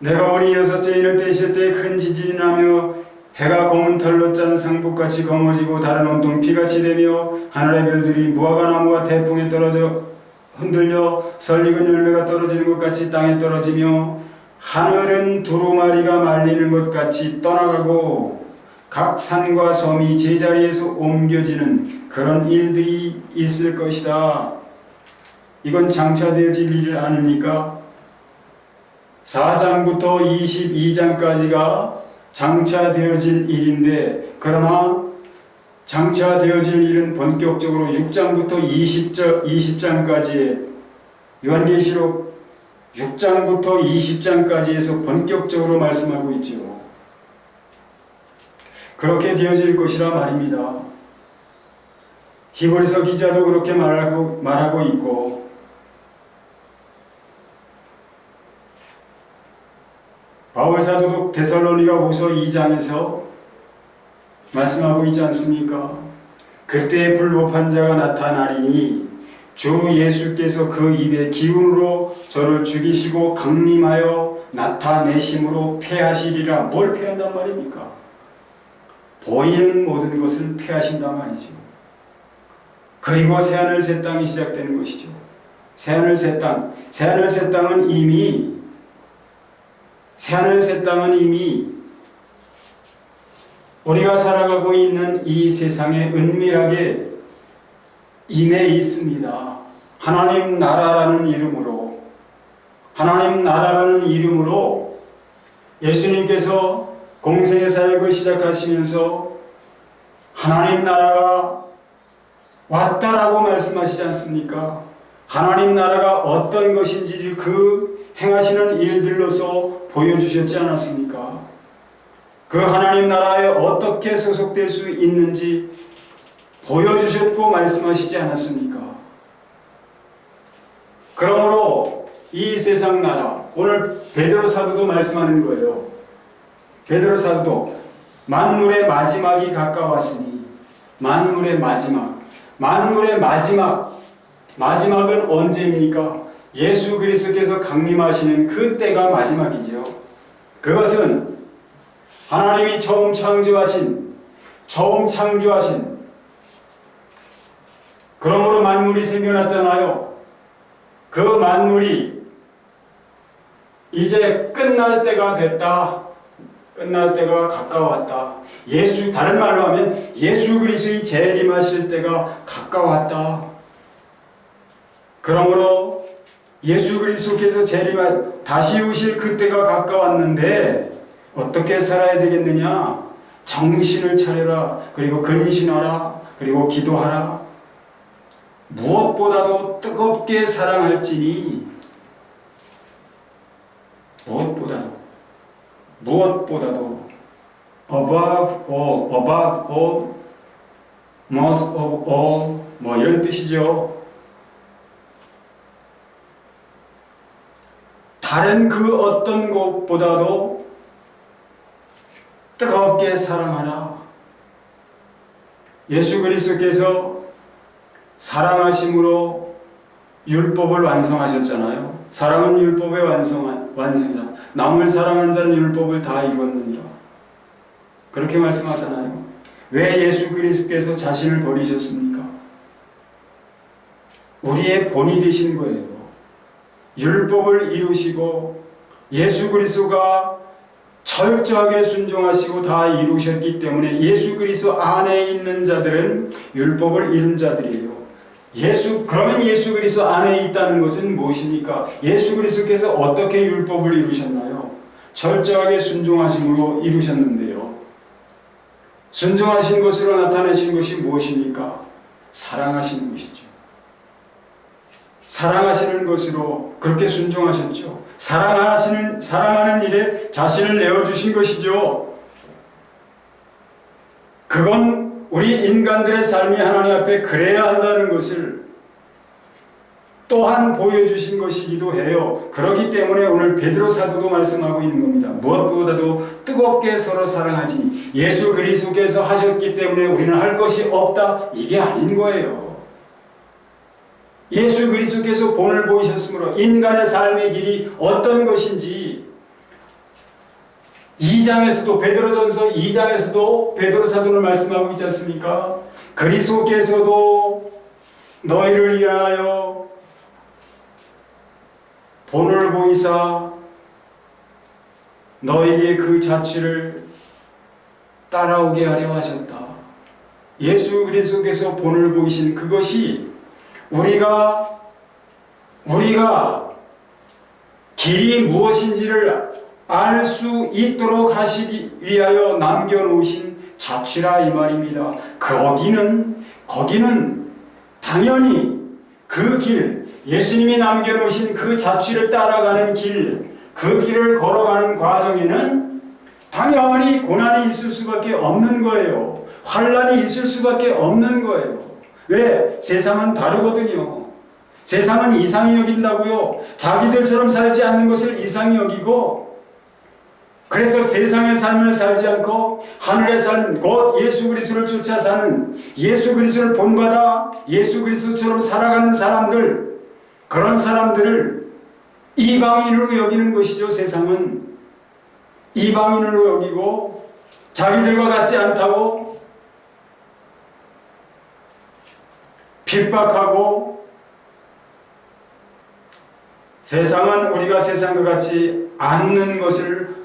내가 보니 여섯째 인을 떼실 때 큰 지진이 나며 해가 검은 털로 짠 상북같이 검어지고 다른 온통 피같이 되며 하늘의 별들이 무화과 나무가 태풍에 떨어져 흔들려 설익은 열매가 떨어지는 것 같이 땅에 떨어지며 하늘은 두루마리가 말리는 것 같이 떠나가고 각 산과 섬이 제자리에서 옮겨지는 그런 일들이 있을 것이다. 이건 장차되어질 일 아닙니까? 4장부터 22장까지가 장차되어질 일인데, 그러나 장차되어질 일은 본격적으로 6장부터 20장까지의 요한계시록 6장부터 20장까지에서 본격적으로 말씀하고 있죠. 그렇게 되어질 것이라 말입니다. 히브리서 기자도 그렇게 말하고 있고, 바울 사도도 데살로니가 후서 2장에서 말씀하고 있지 않습니까? 그때 불법한 자가 나타나리니 주 예수께서 그 입의 기운으로 저를 죽이시고 강림하여 나타내심으로 패하시리라. 뭘 패한단 말입니까? 보이는 모든 것을 패하신단 말이죠. 그리고 새하늘 새 땅이 시작되는 것이죠. 새하늘 새 땅. 새하늘 새 땅은 이미 우리가 살아가고 있는 이 세상에 은밀하게 임해 있습니다. 하나님 나라라는 이름으로 예수님께서 공생의 사역을 시작하시면서 하나님 나라가 왔다라고 말씀하시지 않습니까? 하나님 나라가 어떤 것인지를 그 행하시는 일들로서 보여주셨지 않았습니까? 그 하나님 나라에 어떻게 소속될 수 있는지 보여주셨고 말씀하시지 않았습니까? 그러므로 이 세상 나라, 오늘 베드로 사도도 말씀하는 거예요. 베드로 사도도 만물의 마지막이 가까웠으니, 만물의 마지막은 언제입니까? 예수 그리스도께서 강림하시는 그때가 마지막이죠. 그것은 하나님이 처음 창조하신 그러므로 만물이 생겨났잖아요. 그 만물이 이제 끝날 때가 됐다. 끝날 때가 가까웠다. 다른 말로 하면 예수 그리스도의 재림하실 때가 가까웠다. 그러므로 예수 그리스도께서 다시 오실 그때가 가까웠는데 어떻게 살아야 되겠느냐? 정신을 차려라. 그리고 근신하라. 그리고 기도하라. 무엇보다도 뜨겁게 사랑할지니, 무엇보다도 above all, most of all, 뭐 이런 뜻이죠. 다른 그 어떤 것보다도 뜨겁게 사랑하라. 예수 그리스도께서 사랑하심으로 율법을 완성하셨잖아요. 사랑은 율법의 완성이라. 남을 사랑한 자는 율법을 다 이뤘느니라. 그렇게 말씀하잖아요. 왜 예수 그리스도께서 자신을 버리셨습니까? 우리의 본이 되신 거예요. 율법을 이루시고 예수 그리스도가 철저하게 순종하시고 다 이루셨기 때문에 예수 그리스도 안에 있는 자들은 율법을 이룬 자들이에요. 그러면 예수 그리스도 안에 있다는 것은 무엇입니까? 예수 그리스도께서 어떻게 율법을 이루셨나요? 철저하게 순종하심으로 이루셨는데요. 순종하신 것으로 나타내신 것이 무엇입니까? 사랑하시는 것이죠. 사랑하시는 것으로 그렇게 순종하셨죠. 사랑하는 일에 자신을 내어주신 것이죠. 그건 우리 인간들의 삶이 하나님 앞에 그래야 한다는 것을 또한 보여주신 것이기도 해요. 그렇기 때문에 오늘 베드로 사도도 말씀하고 있는 겁니다. 무엇보다도 뜨겁게 서로 사랑하지. 예수 그리스도께서 하셨기 때문에 우리는 할 것이 없다. 이게 아닌 거예요. 예수 그리스도께서 본을 보이셨으므로 인간의 삶의 길이 어떤 것인지 2장에서도 베드로전서 2장에서도 베드로 사도를 말씀하고 있지 않습니까? 그리스도께서도 너희를 위하여 본을 보이사 너희에게 그 자취를 따라오게 하려 하셨다. 예수 그리스도께서 본을 보이신 그것이 우리가 길이 무엇인지를 알 수 있도록 하시기 위하여 남겨놓으신 자취라 이 말입니다. 거기는 당연히 그 길, 예수님이 남겨놓으신 그 자취를 따라가는 길, 그 길을 걸어가는 과정에는 당연히 고난이 있을 수밖에 없는 거예요. 환난이 있을 수밖에 없는 거예요. 왜? 세상은 다르거든요. 세상은 이상히 여긴다고요. 자기들처럼 살지 않는 것을 이상히 여기고 그래서 세상의 삶을 살지 않고 하늘의 삶, 곧 예수 그리스도를 쫓아 사는, 예수 그리스도를 본받아 예수 그리스도처럼 살아가는 사람들, 그런 사람들을 이방인으로 여기는 것이죠. 세상은 이방인으로 여기고 자기들과 같지 않다고 핍박하고, 세상은 우리가 세상과 같지 않는 것을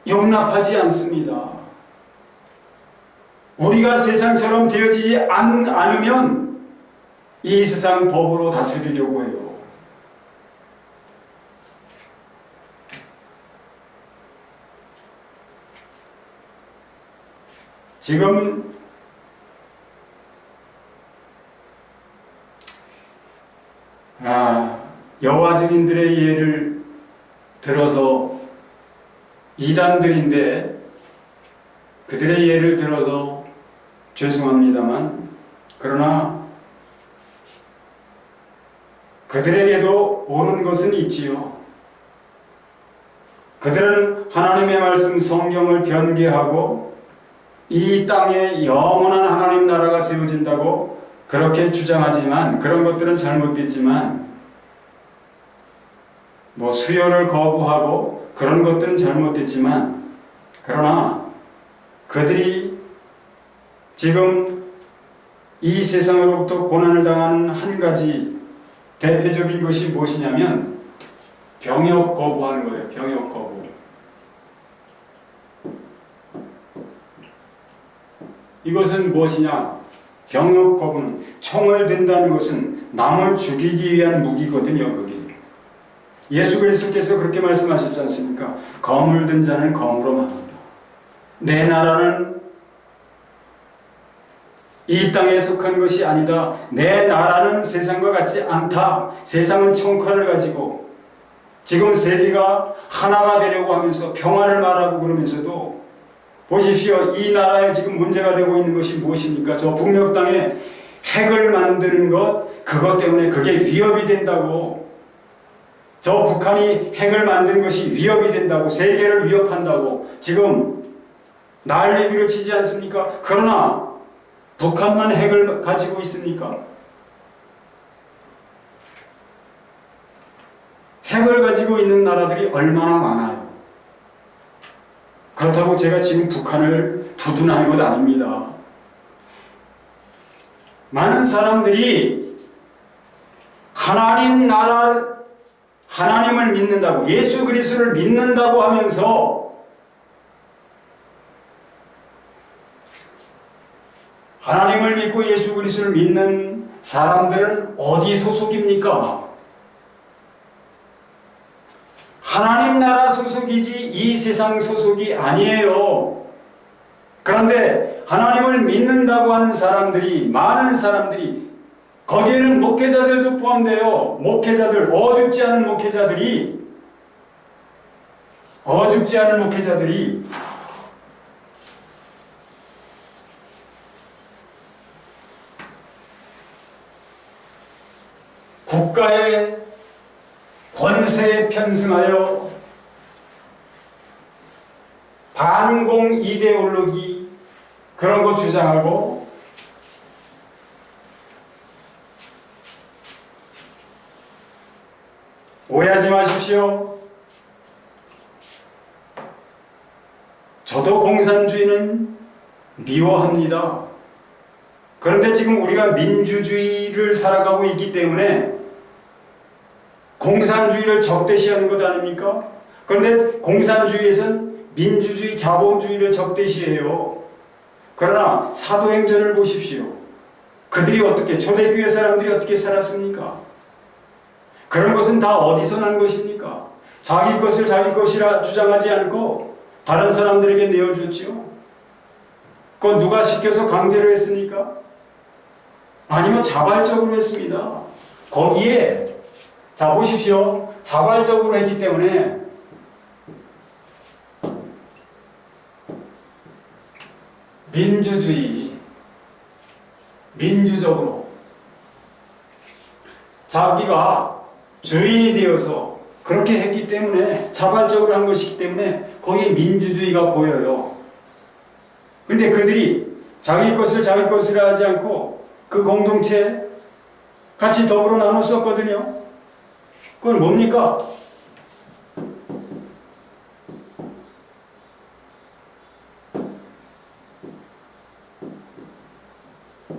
용납하지 않습니다. 우리가 세상처럼 되어지지 않으면 이 세상 법으로 다스리려고 해요. 지금 여호와 증인들의 예를 들어서, 이단들인데 그들의 예를 들어서 죄송합니다만, 그러나 그들에게도 옳은 것은 있지요. 그들은 하나님의 말씀 성경을 변개하고 이 땅에 영원한 하나님 나라가 세워진다고 그렇게 주장하지만, 그런 것들은 잘못됐지만, 수요를 거부하고 그런 것들은 잘못됐지만, 그러나 그들이 지금 이 세상으로부터 고난을 당하는 한 가지 대표적인 것이 무엇이냐면 병역 거부하는 거예요. 병역 거부. 이것은 무엇이냐? 병역 거부는, 총을 든다는 것은 남을 죽이기 위한 무기거든요. 그게 예수 그리스도께서 그렇게 말씀하셨지 않습니까? 검을 든 자는 검으로 망한다. 내 나라는 이 땅에 속한 것이 아니다. 내 나라는 세상과 같지 않다. 세상은 총칼을 가지고 지금 세계가 하나가 되려고 하면서 평화를 말하고 그러면서도, 보십시오. 이 나라에 지금 문제가 되고 있는 것이 무엇입니까? 저 북녘 땅에 핵을 만드는 것, 그것 때문에 그게 위협이 된다고. 저 북한이 핵을 만드는 것이 위협이 된다고, 세계를 위협한다고 지금 난리들을 치지 않습니까? 그러나 북한만 핵을 가지고 있습니까? 핵을 가지고 있는 나라들이 얼마나 많아요. 그렇다고 제가 지금 북한을 두둔하는 것 아닙니다. 많은 사람들이 하나님 나라, 하나님을 믿는다고, 예수 그리스도를 믿는다고 하면서 하나님을 믿고 예수 그리스도를 믿는 사람들은 어디 소속입니까? 하나님 나라 소속이지 이 세상 소속이 아니에요. 그런데 하나님을 믿는다고 하는 사람들이, 많은 사람들이, 거기에는 목회자들도 포함돼요. 목회자들, 어줍지 않은 목회자들이 국가의 권세에 편승하여 반공 이데올로기 그런 거 주장하고, 오해하지 마십시오. 저도 공산주의는 미워합니다. 그런데 지금 우리가 민주주의를 살아가고 있기 때문에 공산주의를 적대시하는 것 아닙니까? 그런데 공산주의에서는 민주주의, 자본주의를 적대시해요. 그러나 사도행전을 보십시오. 그들이 어떻게, 초대교회 사람들이 어떻게 살았습니까? 그런 것은 다 어디서 난 것입니까? 자기 것을 자기 것이라 주장하지 않고 다른 사람들에게 내어줬지요. 그건 누가 시켜서 강제로 했습니까? 아니면 자발적으로 했습니다. 거기에, 자 보십시오. 자발적으로 했기 때문에 민주적으로 자기가 주인이 되어서 그렇게 했기 때문에, 자발적으로 한 것이기 때문에 거기에 민주주의가 보여요. 근데 그들이 자기 것을 하지 않고 그 공동체 같이 더불어 나눠 썼거든요. 그건 뭡니까?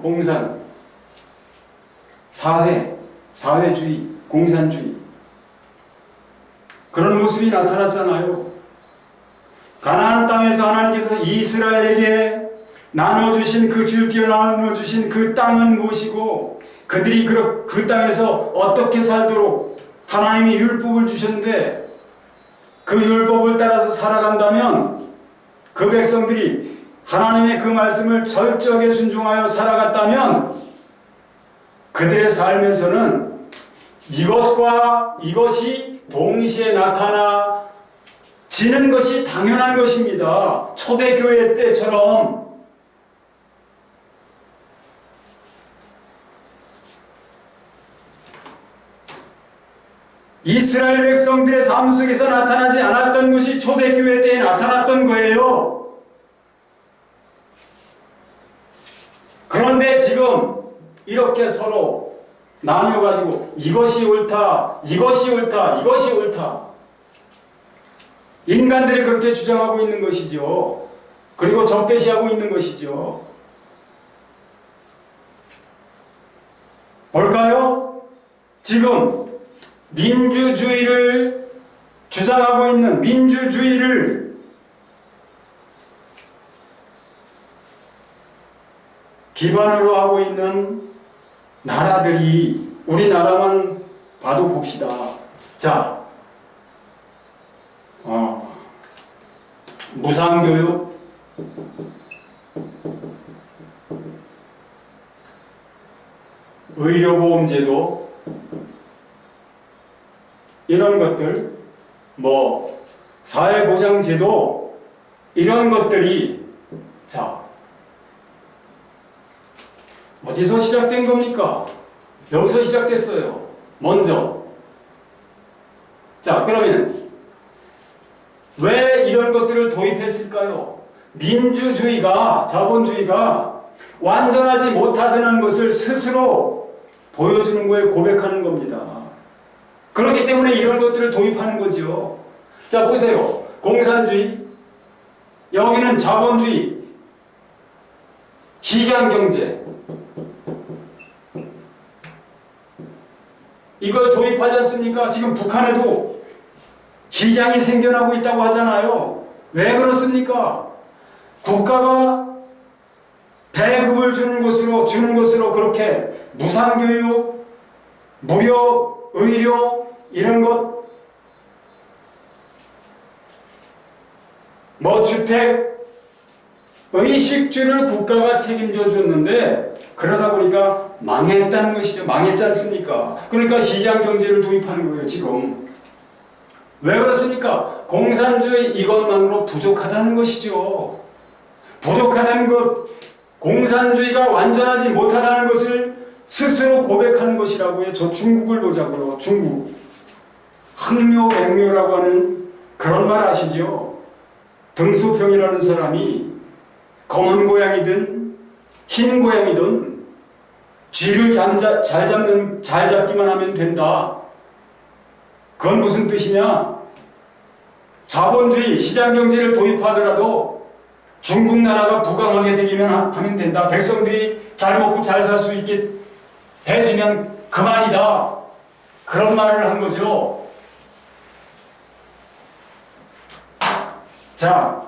공산, 사회주의, 공산주의. 그런 모습이 나타났잖아요. 가나안 땅에서 하나님께서 이스라엘에게 나눠주신, 그 줄기어 나눠주신 그 땅은 무엇이고, 그들이 그 땅에서 어떻게 살도록 하나님이 율법을 주셨는데, 그 율법을 따라서 살아간다면 그 백성들이 하나님의 그 말씀을 철저하게 순종하여 살아갔다면 그들의 삶에서는 이것과 이것이 동시에 나타나지는 것이 당연한 것입니다. 초대교회 때처럼. 이스라엘 백성들의 삶 속에서 나타나지 않았던 것이 초대교회 때에 나타났던 거예요. 그런데 지금 이렇게 서로 나뉘어가지고 이것이 옳다, 이것이 옳다, 이것이 옳다. 인간들이 그렇게 주장하고 있는 것이죠. 그리고 적대시하고 있는 것이죠. 뭘까요? 지금 민주주의를 주장하고 있는, 민주주의를 기반으로 하고 있는 나라들이, 우리나라만 봐도 봅시다. 자, 무상교육, 의료보험제도, 이런 것들, 사회보장제도, 이런 것들이, 자, 어디서 시작된 겁니까? 여기서 시작됐어요. 먼저. 자, 그러면 왜 이런 것들을 도입했을까요? 민주주의가, 자본주의가 완전하지 못하다는 것을 스스로 보여주는 거에 고백하는 겁니다. 그렇기 때문에 이런 것들을 도입하는 거죠. 자, 보세요. 공산주의, 여기는 자본주의, 시장경제, 이걸 도입하지 않습니까? 지금 북한에도 시장이 생겨나고 있다고 하잖아요. 왜 그렇습니까? 국가가 배급을 주는 것으로 그렇게 무상교육, 무료 의료, 이런 것, 주택, 의식주를 국가가 책임져 줬는데, 그러다 보니까 망했다는 것이죠. 망했지 않습니까? 그러니까 시장경제를 도입하는 거예요, 지금. 왜 그렇습니까? 공산주의 이것만으로 부족하다는 것이죠. 부족하다는 것, 공산주의가 완전하지 못하다는 것을 스스로 고백하는 것이라고요. 저 중국을 보자고요. 중국. 항묘백묘라고 하는 그런 말 아시죠? 등소평이라는 사람이 검은 고양이든 흰 고양이든 쥐를 잘 잡기만 하면 된다. 그건 무슨 뜻이냐? 자본주의, 시장경제를 도입하더라도 중국 나라가 부강하게 되기만 하면 된다. 백성들이 잘 먹고 잘 살 수 있게 해주면 그만이다. 그런 말을 한 거죠. 자,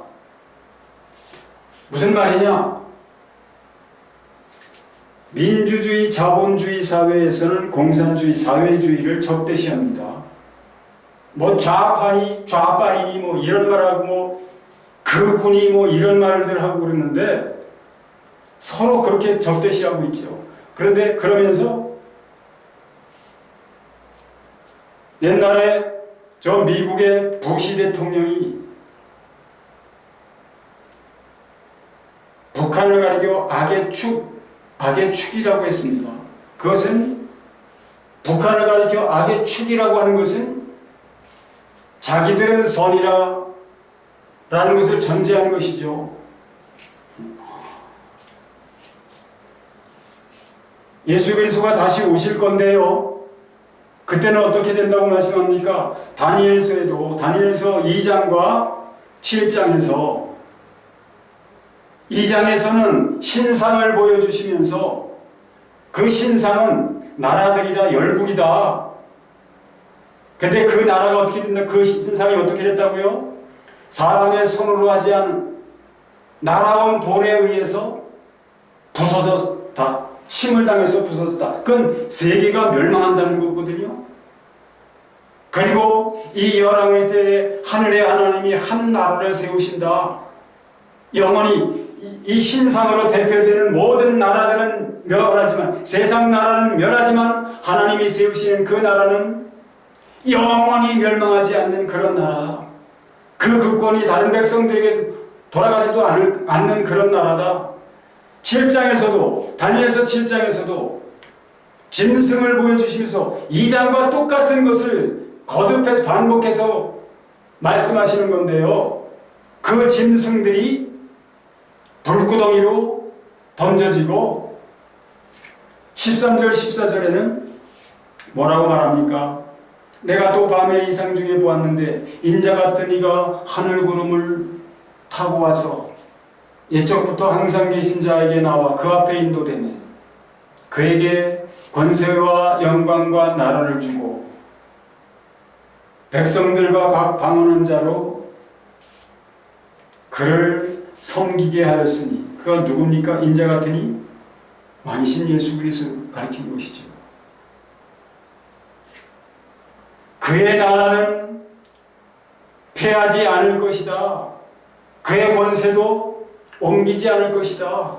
무슨 말이냐? 민주주의, 자본주의 사회에서는 공산주의, 사회주의를 적대시합니다. 좌빨이니 이런 말하고 극군이 이런 말들 하고 그러는데 서로 그렇게 적대시하고 있죠. 그런데 그러면서 옛날에 저 미국의 부시 대통령이 북한을 가리켜 악의 축이라고 했습니다. 그것은 북한을 가리켜 악의 축이라고 하는 것은 자기들은 선이라 라는 것을 전제하는 것이죠. 예수 그리스도가 다시 오실 건데요. 그때는 어떻게 된다고 말씀합니까? 다니엘서 2장과 7장에서 2장에서는 신상을 보여주시면서 그 신상은 나라들이다, 열국이다. 근데 그 나라가 어떻게 된다? 그 신상이 어떻게 됐다고요? 사람의 손으로 하지 않은 날아온 돌에 의해서 부서졌다. 침을 당해서 부서졌다. 그건 세계가 멸망한다는 거거든요. 그리고 이 열왕의 때에 하늘의 하나님이 한 나라를 세우신다. 영원히 이 신상으로 대표되는 모든 나라들은 멸하지만, 세상 나라는 멸하지만 하나님이 세우시는 그 나라는 영원히 멸망하지 않는 그런 나라. 그 국권이 다른 백성들에게 돌아가지도 않는 그런 나라다. 7장에서도, 다니엘서 7장에서도 짐승을 보여주시면서 2장과 똑같은 것을 거듭해서 반복해서 말씀하시는 건데요. 그 짐승들이 불구덩이로 던져지고 13절 14절에는 뭐라고 말합니까? 내가 또 밤에 이상 중에 보았는데 인자 같은 이가 하늘 구름을 타고 와서 옛적부터 항상 계신 자에게 나와 그 앞에 인도되네. 그에게 권세와 영광과 나라를 주고 백성들과 각 방언하는 자로 그를 섬기게 하였으니, 그가 누굽니까? 인자 같으니 왕이신 예수 그리스도 가리킨 것이죠. 그의 나라는 패하지 않을 것이다. 그의 권세도 옮기지 않을 것이다.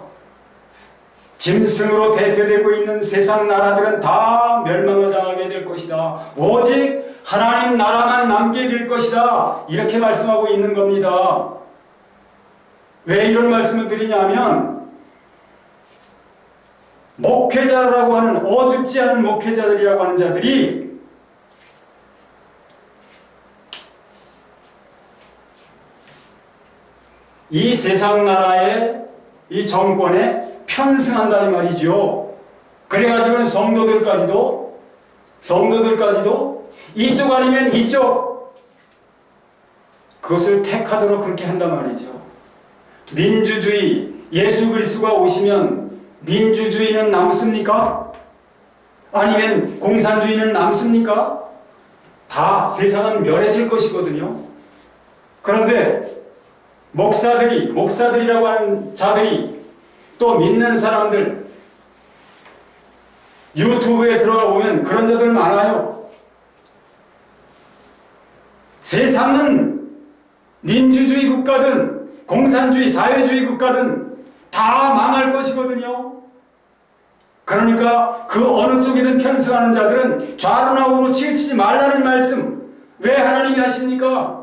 짐승으로 대표되고 있는 세상 나라들은 다 멸망을 당하게 될 것이다. 오직 하나님 나라만 남게 될 것이다. 이렇게 말씀하고 있는 겁니다. 왜 이런 말씀을 드리냐면, 목회자라고 하는, 어줍지 않은 목회자들이라고 하는 자들이 이 세상 나라의 이 정권에 편승한다는 말이죠. 그래가지고는 성도들까지도 이쪽 아니면 이쪽, 그것을 택하도록 그렇게 한단 말이죠. 민주주의, 예수 그리스도가 오시면 민주주의는 남습니까? 아니면 공산주의는 남습니까? 다 세상은 멸해질 것이거든요. 그런데 목사들이라고 하는 자들이, 또 믿는 사람들, 유튜브에 들어가 보면 그런 자들 많아요. 세상은 민주주의 국가든 공산주의, 사회주의 국가든 다 망할 것이거든요. 그러니까 그 어느 쪽이든 편승하는 자들은 좌로나 우로 치우치지 말라는 말씀 왜 하나님이 하십니까?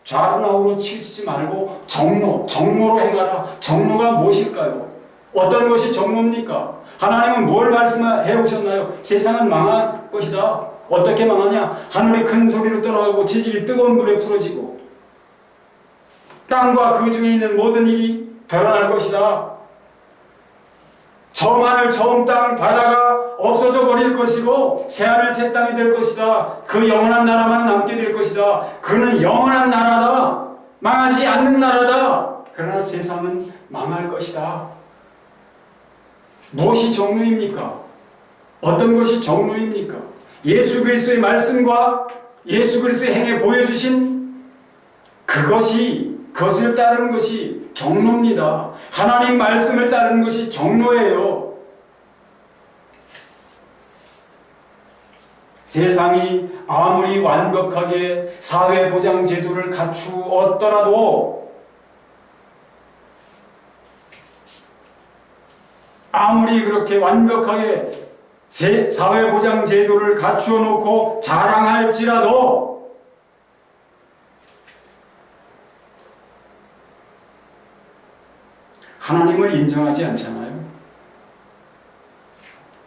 좌로나 우로 치우치지 말고 정로로 행하라. 정로가 무엇일까요? 어떤 것이 정로입니까? 하나님은 뭘 말씀해 오셨나요? 세상은 망할 것이다. 어떻게 망하냐? 하늘이 큰 소리로 떠나가고 지질이 뜨거운 불에 풀어지고 땅과 그 중에 있는 모든 일이 드러날 것이다. 처음 하늘, 처음 땅, 바다가 없어져 버릴 것이고 새하늘, 새 땅이 될 것이다. 그 영원한 나라만 남게 될 것이다. 그는 영원한 나라다. 망하지 않는 나라다. 그러나 세상은 망할 것이다. 무엇이 정로입니까? 어떤 것이 정로입니까? 예수 그리스도의 말씀과 예수 그리스도의 행에 보여주신 그것을 따르는 것이 정로입니다. 하나님 말씀을 따르는 것이 정로예요. 세상이 아무리 완벽하게 사회보장 제도를 갖추었더라도, 아무리 그렇게 완벽하게 사회보장 제도를 갖추어 놓고 자랑할지라도 하나님을 인정하지 않잖아요.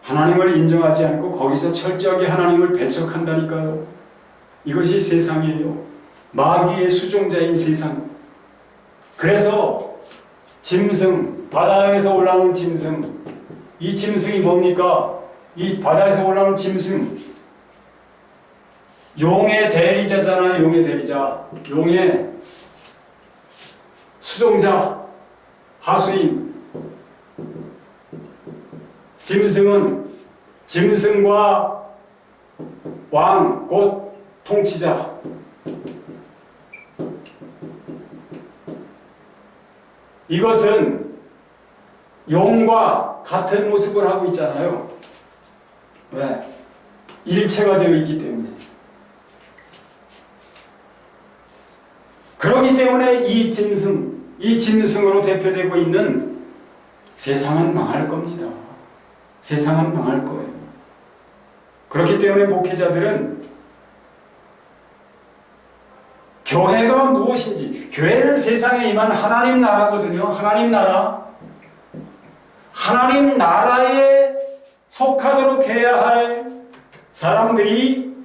하나님을 인정하지 않고 거기서 철저하게 하나님을 배척한다니까요. 이것이 세상이에요. 마귀의 수종자인 세상. 그래서 짐승, 바다에서 올라오는 짐승, 이 짐승이 뭡니까? 이 바다에서 올라오는 짐승, 용의 대리자잖아요. 용의 대리자, 용의 수종자, 하수인. 짐승은 짐승과 왕, 곧 통치자. 이것은 용과 같은 모습을 하고 있잖아요. 왜? 일체가 되어 있기 때문에. 그렇기 때문에 이 짐승으로 대표되고 있는 세상은 망할 겁니다. 세상은 망할 거예요. 그렇기 때문에 목회자들은 교회가 무엇인지, 교회는 세상에 임한 하나님 나라거든요. 하나님 나라. 하나님 나라에 속하도록 해야 할 사람들이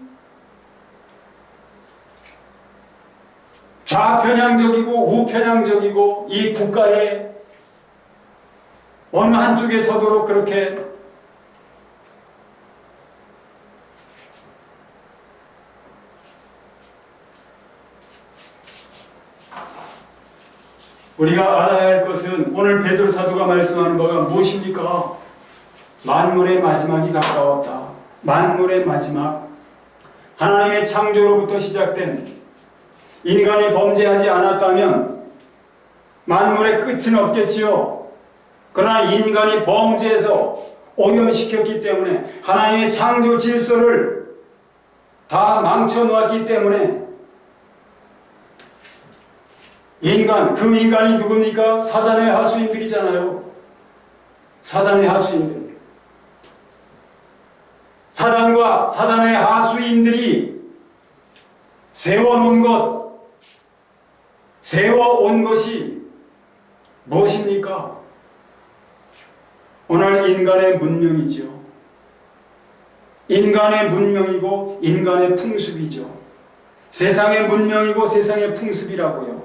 좌편향적이고 우편향적이고 이 국가에 어느 한쪽에 서도록 그렇게 우리가 알아야 할 것은 오늘 베드로 사도가 말씀하는 바가 무엇입니까? 만물의 마지막이 가까웠다. 만물의 마지막. 하나님의 창조로부터 시작된 인간이 범죄하지 않았다면 만물의 끝은 없겠지요. 그러나 인간이 범죄해서 오염시켰기 때문에 하나님의 창조 질서를 다 망쳐놓았기 때문에 그 인간이 누굽니까? 사단의 하수인들이잖아요. 사단의 하수인들. 사단과 사단의 하수인들이 세워온 것이 무엇입니까? 오늘 인간의 문명이죠. 인간의 문명이고 인간의 풍습이죠. 세상의 문명이고 세상의 풍습이라고요.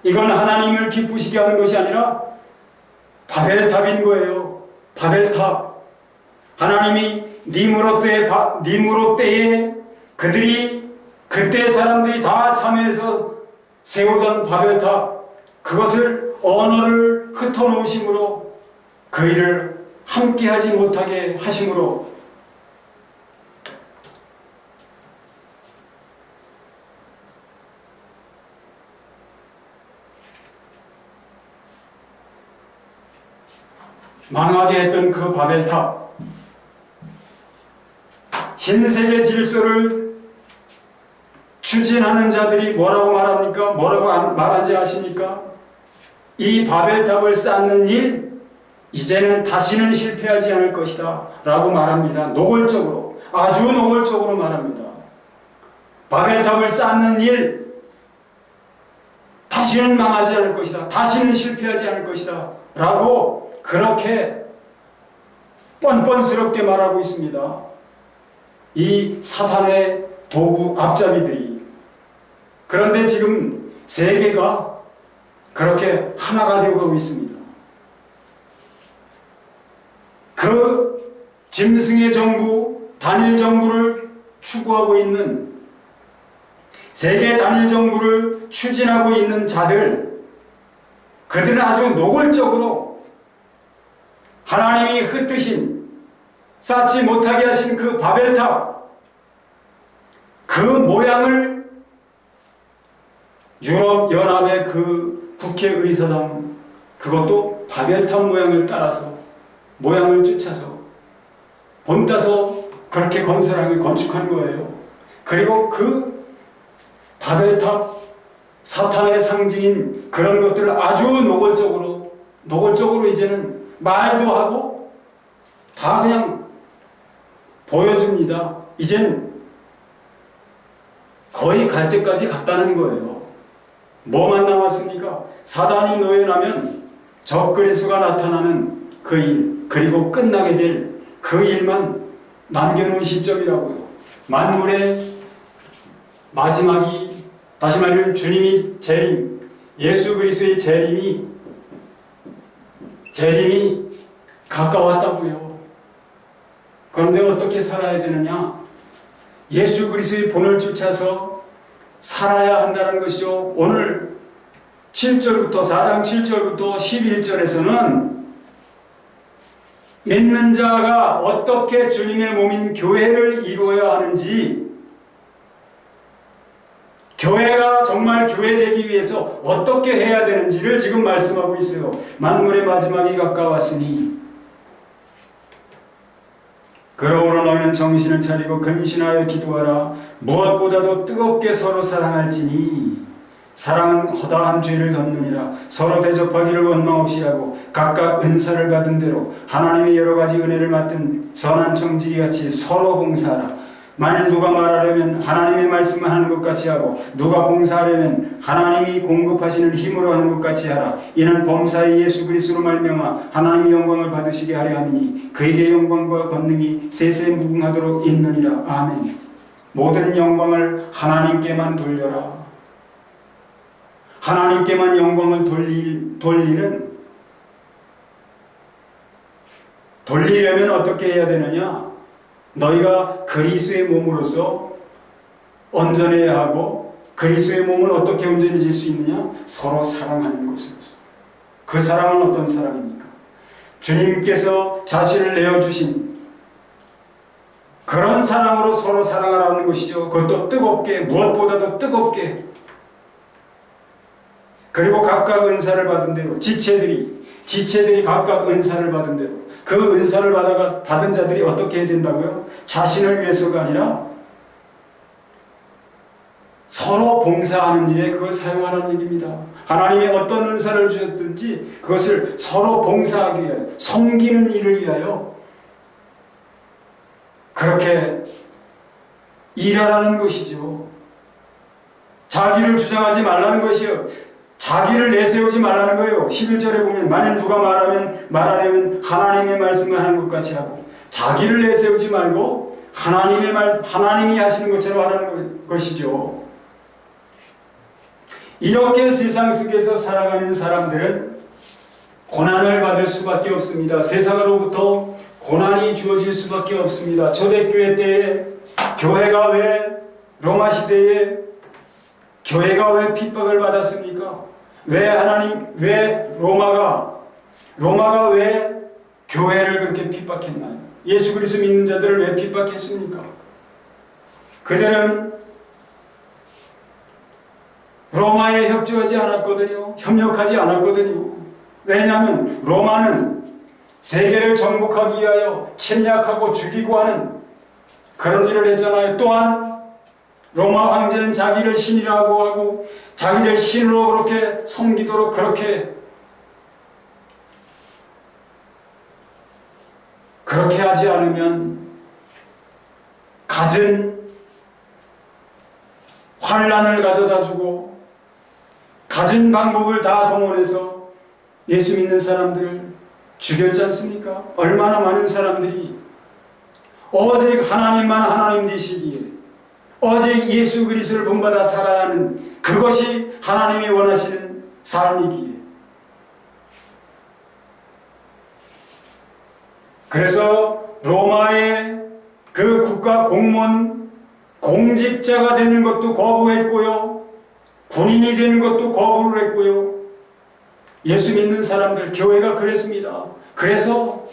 이건 하나님을 기쁘시게 하는 것이 아니라 바벨탑인 거예요. 바벨탑. 하나님이 니무롯 때에 그때 사람들이 다 참여해서 세우던 바벨탑, 그것을 언어를 흩어놓으심으로 그 일을 함께하지 못하게 하심으로 망하게 했던 그 바벨탑, 신세계 질서를 추진하는 자들이 뭐라고 말합니까? 뭐라고 말하는지 아십니까? 이 바벨탑을 쌓는 일, 이제는 다시는 실패하지 않을 것이다 라고 말합니다. 노골적으로, 아주 노골적으로 말합니다. 바벨탑을 쌓는 일, 다시는 망하지 않을 것이다, 다시는 실패하지 않을 것이다 라고 그렇게 뻔뻔스럽게 말하고 있습니다. 이 사탄의 도구 앞잡이들이. 그런데 지금 세계가 그렇게 하나가 되어가고 있습니다. 그 짐승의 정부, 단일 정부를 추구하고 있는, 세계 단일 정부를 추진하고 있는 자들, 그들은 아주 노골적으로 하나님이 흩으신, 쌓지 못하게 하신 그 바벨탑, 그 모양을 유럽연합의 그 국회의사당, 그것도 바벨탑 모양을 따라서, 모양을 쫓아서 본따서 그렇게 건축한 거예요. 그리고 그 바벨탑, 사탄의 상징인 그런 것들을 아주 노골적으로 이제는 말도 하고 다 그냥 보여줍니다. 이젠 거의 갈 때까지 갔다는 거예요. 뭐만 남았습니까? 사단이 노예라면 적그리스도가 나타나는 그 일, 그리고 끝나게 될 그 일만 남겨놓은 시점이라고요. 만물의 마지막이, 다시 말하면 주님이 재림, 예수 그리스도의 재림이 가까웠다고요. 그런데 어떻게 살아야 되느냐? 예수 그리스도의 본을 쫓아서 살아야 한다는 것이죠. 오늘 7절부터 4장 7절부터 11절에서는 믿는 자가 어떻게 주님의 몸인 교회를 이루어야 하는지, 교회가 정말 교회되기 위해서 어떻게 해야 되는지를 지금 말씀하고 있어요. 만물의 마지막이 가까웠으니 그러므로 너희는 정신을 차리고 근신하여 기도하라. 무엇보다도 뜨겁게 서로 사랑할지니 사랑은 허다한 죄를 덮느니라. 서로 대접하기를 원망 없이 하고 각각 은사를 받은 대로 하나님의 여러 가지 은혜를 맡은 선한 청지기같이 서로 봉사하라. 만일 누가 말하려면 하나님의 말씀만 하는 것 같이 하고 누가 봉사하려면 하나님이 공급하시는 힘으로 하는 것 같이 하라. 이는 범사의 예수 그리스도로 말미암아 하나님의 영광을 받으시게 하려 함이니 그에게 영광과 권능이 세세무궁하도록 있느니라. 아멘. 모든 영광을 하나님께만 돌려라. 하나님께만 영광을 돌리려면 어떻게 해야 되느냐? 너희가 그리스도의 몸으로서 온전해야 하고, 그리스도의 몸을 어떻게 온전해질 수 있느냐? 서로 사랑하는 것으로서. 그 사랑은 어떤 사랑입니까? 주님께서 자신을 내어주신 그런 사랑으로 서로 사랑하라는 것이죠. 그것도 뜨겁게, 무엇보다도 뜨겁게. 그리고 각각 은사를 받은 대로, 지체들이 각각 은사를 받은 대로, 그 은사를 받은 자들이 어떻게 해야 된다고요? 자신을 위해서가 아니라 서로 봉사하는 일에 그걸 사용하라는 얘기입니다. 하나님이 어떤 은사를 주셨든지 그것을 서로 봉사하기 위하여, 섬기는 일을 위하여 그렇게 일하라는 것이죠. 자기를 주장하지 말라는 것이요. 자기를 내세우지 말라는 거예요. 11절에 보면 만일 누가 말하려면 하나님의 말씀을 하는 것 같이 하고, 자기를 내세우지 말고 하나님이 하시는 것처럼 하라는 것이죠. 이렇게 세상 속에서 살아가는 사람들은 고난을 받을 수밖에 없습니다. 세상으로부터 고난이 주어질 수밖에 없습니다. 초대교회 때에 로마 시대에 교회가 왜 핍박을 받았습니까? 왜 로마가 왜 교회를 그렇게 핍박했나요? 예수 그리스도 믿는 자들을 왜 핍박했습니까? 그들은 로마에 협조하지 않았거든요. 협력하지 않았거든요. 왜냐하면 로마는 세계를 정복하기 위하여 침략하고 죽이고 하는 그런 일을 했잖아요. 또한 로마 황제는 자기를 신이라고 하고 자기를 신으로 그렇게 섬기도록 그렇게 하지 않으면 갖은 환난을 가져다주고 갖은 방법을 다 동원해서 예수 믿는 사람들을 죽였지 않습니까? 얼마나 많은 사람들이 오직 하나님만 하나님 되시기에, 오직 예수 그리스도를 본받아 살아야 하는 그것이 하나님이 원하시는 삶이기에. 그래서 로마의 그 국가 공무원, 공직자가 되는 것도 거부했고요. 군인이 되는 것도 거부를 했고요. 예수 믿는 사람들, 교회가 그랬습니다. 그래서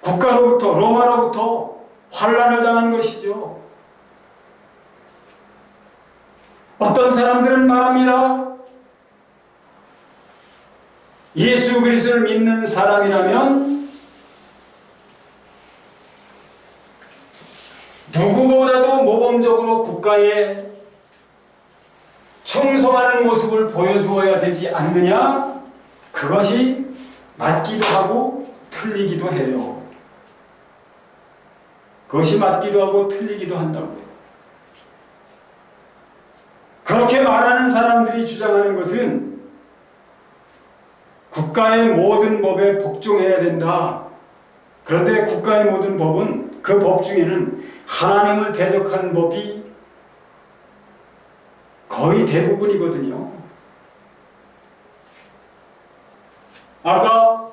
국가로부터, 로마로부터 환난을 당한 것이죠. 어떤 사람들은 말합니다. 예수 그리스도를 믿는 사람이라면 누구보다도 모범적으로 국가에 충성하는 모습을 보여주어야 되지 않느냐? 그것이 맞기도 하고 틀리기도 해요. 그것이 맞기도 하고 틀리기도 한다고요. 그렇게 말하는 사람들이 주장하는 것은 국가의 모든 법에 복종해야 된다. 그런데 국가의 모든 법은 그 법 중에는 하나님을 대적하는 법이 거의 대부분이거든요. 아까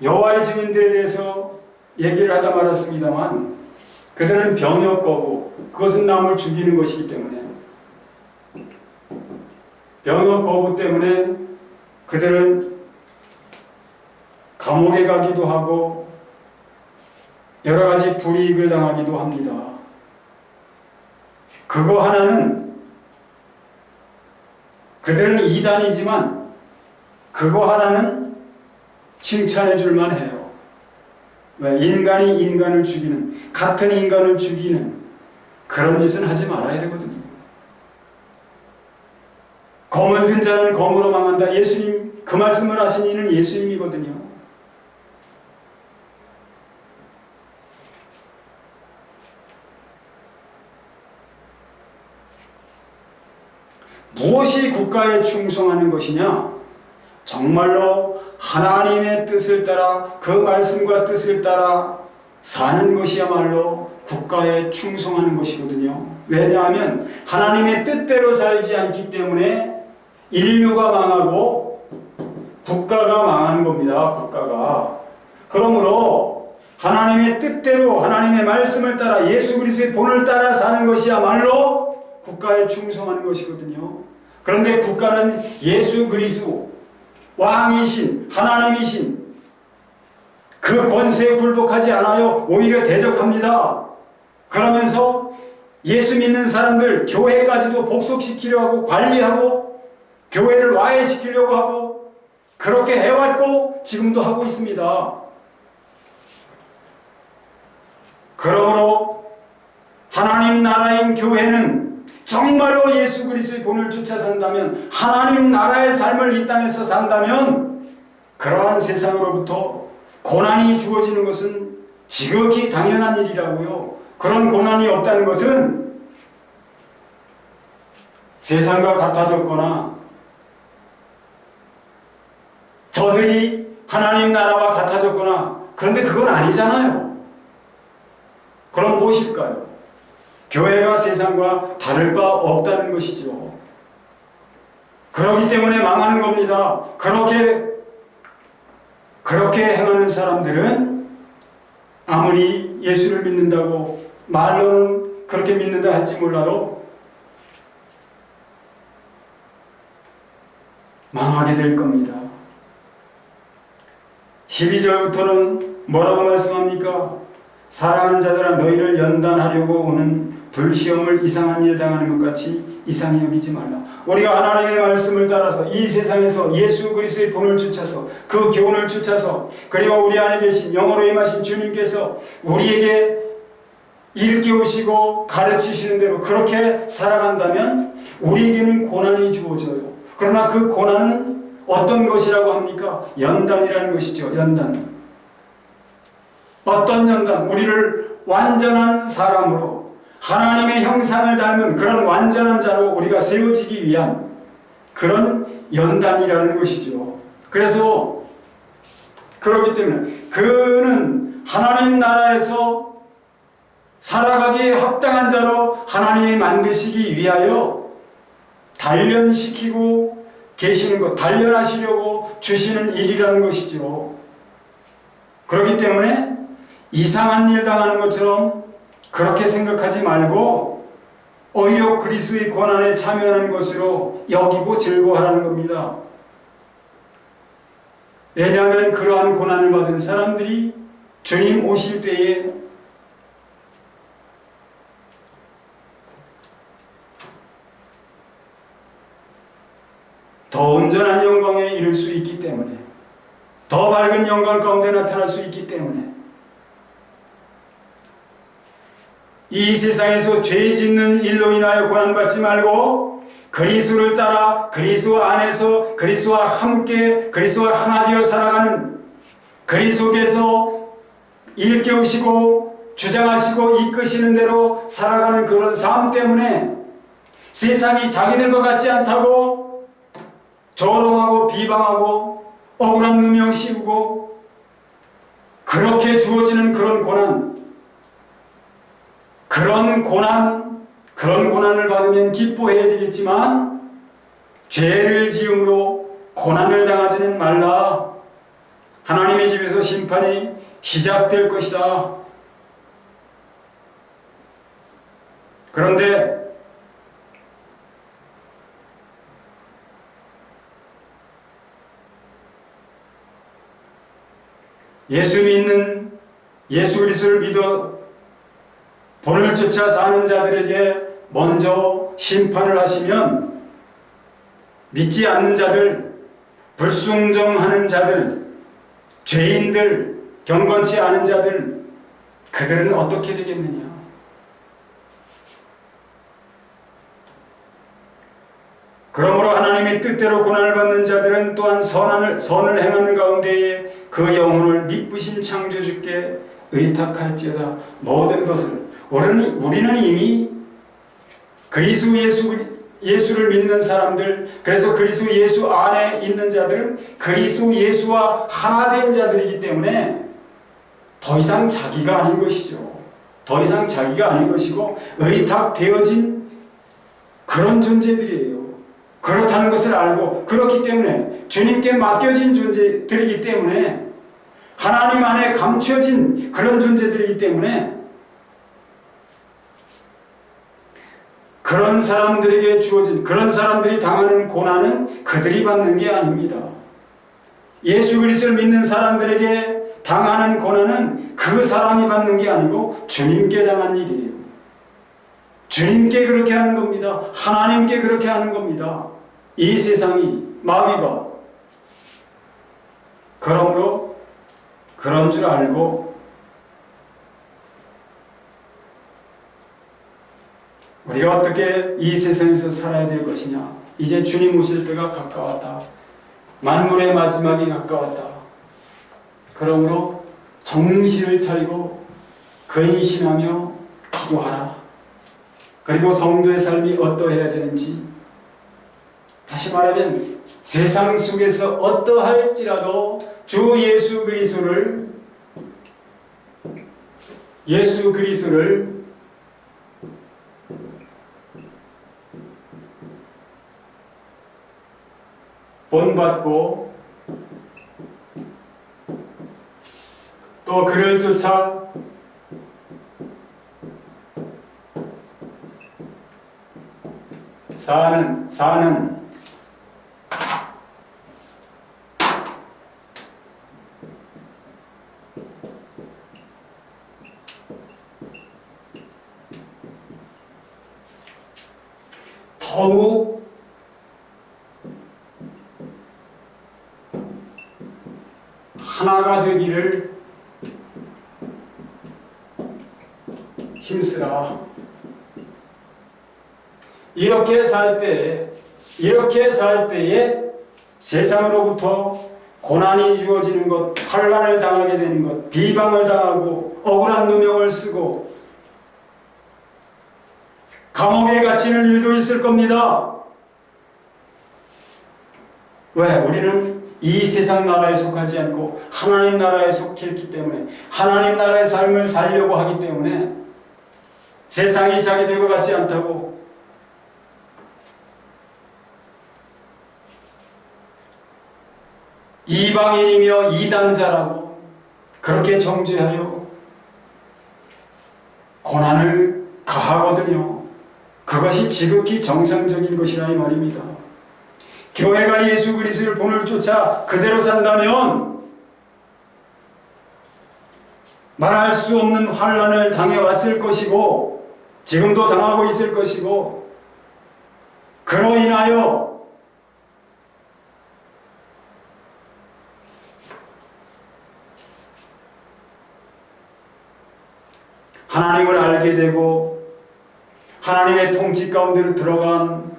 여호와의 증인들에 대해서 얘기를 하다 말았습니다만 그들은 병역거부, 그것은 남을 죽이는 것이기 때문에 병역거부 때문에 그들은 감옥에 가기도 하고 여러 가지 불이익을 당하기도 합니다. 그거 하나는 그들은 이단이지만 그거 하나는 칭찬해 줄만 해요. 왜? 인간이 인간을 죽이는, 같은 인간을 죽이는 그런 짓은 하지 말아야 되거든요. 검을 든 자는 검으로 망한다. 예수님, 그 말씀을 하신 이는 예수님이거든요. 무엇이 국가에 충성하는 것이냐? 정말로 하나님의 뜻을 따라 그 말씀과 뜻을 따라 사는 것이야말로 국가에 충성하는 것이거든요. 왜냐하면 하나님의 뜻대로 살지 않기 때문에 인류가 망하고 국가가 망하는 겁니다. 국가가. 그러므로 하나님의 뜻대로 하나님의 말씀을 따라 예수 그리스도의 본을 따라 사는 것이야말로 국가에 충성하는 것이거든요. 그런데 국가는 예수 그리스도 왕이신 하나님이신 그 권세에 굴복하지 않아요. 오히려 대적합니다. 그러면서 예수 믿는 사람들 교회까지도 복속시키려고 하고 관리하고 교회를 와해시키려고 하고 그렇게 해왔고 지금도 하고 있습니다. 그러므로 하나님 나라인 교회는 정말로 예수 그리스도의 본을 쫓아 산다면, 하나님 나라의 삶을 이 땅에서 산다면 그러한 세상으로부터 고난이 주어지는 것은 지극히 당연한 일이라고요. 그런 고난이 없다는 것은 세상과 같아졌거나 저들이 하나님 나라와 같아졌거나, 그런데 그건 아니잖아요. 그럼 무엇일까요? 교회가 세상과 다를 바 없다는 것이죠. 그렇기 때문에 망하는 겁니다. 그렇게 행하는 사람들은 아무리 예수를 믿는다고 말로는 그렇게 믿는다 할지 몰라도 망하게 될 겁니다. 12절부터는 뭐라고 말씀합니까? 사랑하는 자들아, 너희를 연단하려고 오는 불시험을 이상한 일 당하는 것 같이 이상히 여기지 말라. 우리가 하나님의 말씀을 따라서 이 세상에서 예수 그리스도의 본을 쫓아서 그 교훈을 쫓아서, 그리고 우리 안에 계신 영으로 임하신 주님께서 우리에게 일깨우시고 가르치시는 대로 그렇게 살아간다면 우리에게는 고난이 주어져요. 그러나 그 고난은 어떤 것이라고 합니까? 연단이라는 것이죠. 연단. 어떤 연단? 우리를 완전한 사람으로, 하나님의 형상을 닮은 그런 완전한 자로 우리가 세워지기 위한 그런 연단이라는 것이죠. 그래서 그렇기 때문에 그는 하나님 나라에서 살아가기에 합당한 자로 하나님이 만드시기 위하여 단련시키고 계시는 것, 단련하시려고 주시는 일이라는 것이죠. 그렇기 때문에 이상한 일 당하는 것처럼 그렇게 생각하지 말고 오히려 그리스도의 고난에 참여하는 것으로 여기고 즐거워하라는 겁니다. 왜냐하면 그러한 고난을 받은 사람들이 주님 오실 때에 더 온전한 영광에 이를 수 있기 때문에, 더 밝은 영광 가운데 나타날 수 있기 때문에, 이 세상에서 죄 짓는 일로 인하여 고난받지 말고 그리스도를 따라 그리스도 안에서 그리스도와 함께 그리스도와 하나 되어 살아가는, 그리스도께서 일깨우시고 주장하시고 이끄시는 대로 살아가는 그런 삶 때문에 세상이 자기들과 같지 않다고 조롱하고 비방하고 억울한 누명 씌우고 그렇게 주어지는 그런 고난, 그런 고난을 받으면 기뻐해야 되겠지만 죄를 지음으로 고난을 당하지는 말라. 하나님의 집에서 심판이 시작될 것이다. 그런데 예수 그리스도를 믿어 본을 쫓아 사는 자들에게 먼저 심판을 하시면 믿지 않는 자들, 불순종하는 자들, 죄인들, 경건치 않은 자들, 그들은 어떻게 되겠느냐? 그러므로 하나님의 뜻대로 고난을 받는 자들은 또한 선을 행하는 가운데에 그 영혼을 미쁘신 창조주께 의탁할지어다. 모든 것을 우리는 이미 그리스도 예수를 믿는 사람들, 그래서 그리스도 예수 안에 있는 자들은 그리스도 예수와 하나 된 자들이기 때문에 더 이상 자기가 아닌 것이죠. 더 이상 자기가 아닌 것이고 의탁되어진 그런 존재들이에요. 그렇다는 것을 알고, 그렇기 때문에 주님께 맡겨진 존재들이기 때문에, 하나님 안에 감춰진 그런 존재들이기 때문에 그런 사람들에게 주어진, 그런 사람들이 당하는 고난은 그들이 받는 게 아닙니다. 예수 그리스도를 믿는 사람들에게 당하는 고난은 그 사람이 받는 게 아니고 주님께 당한 일이에요. 주님께 그렇게 하는 겁니다. 하나님께 그렇게 하는 겁니다. 이 세상이, 마귀가. 그러므로 그런 줄 알고 우리가 어떻게 이 세상에서 살아야 될 것이냐. 이제 주님 오실 때가 가까웠다. 만물의 마지막이 가까웠다. 그러므로 정신을 차리고 근신하며 기도하라. 그리고 성도의 삶이 어떠해야 되는지, 다시 말하면 세상 속에서 어떠할지라도 주 예수 그리스도를 본받고 또 그를 쫓아 사는 더욱 하나가 되기를 힘쓰라. 이렇게 살 때에 세상으로부터 고난이 주어지는 것, 환난을 당하게 되는 것, 비방을 당하고 억울한 누명을 쓰고 감옥에 갇히는 일도 있을 겁니다. 왜? 우리는 이 세상 나라에 속하지 않고 하나님 나라에 속했기 때문에, 하나님 나라의 삶을 살려고 하기 때문에 세상이 자기들과 같지 않다고 이방인이며 이단자라고 그렇게 정죄하여 고난을 가하거든요. 그것이 지극히 정상적인 것이라 이 말입니다. 교회가 예수 그리스도를 본을 쫓아 그대로 산다면 말할 수 없는 환난을 당해왔을 것이고 지금도 당하고 있을 것이고, 그로 인하여 하나님을 알게 되고 하나님의 통치 가운데로 들어간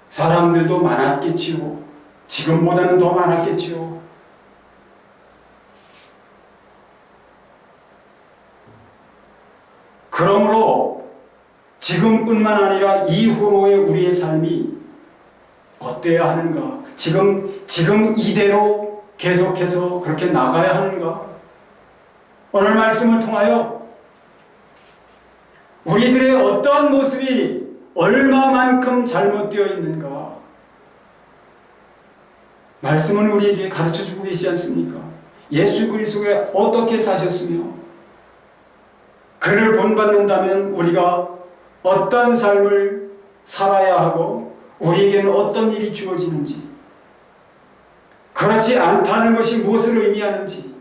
사람들도 많았겠지요. 지금보다는 더 많았겠지요. 그러므로 지금뿐만 아니라 이후로의 우리의 삶이 어때야 하는가? 지금 이대로 계속해서 그렇게 나가야 하는가? 오늘 말씀을 통하여 우리들의 어떤 모습이 얼마만큼 잘못되어 있는가? 말씀은 우리에게 가르쳐주고 계시지 않습니까? 예수 그리스도가 어떻게 사셨으며 그를 본받는다면 우리가 어떤 삶을 살아야 하고 우리에게는 어떤 일이 주어지는지, 그렇지 않다는 것이 무엇을 의미하는지,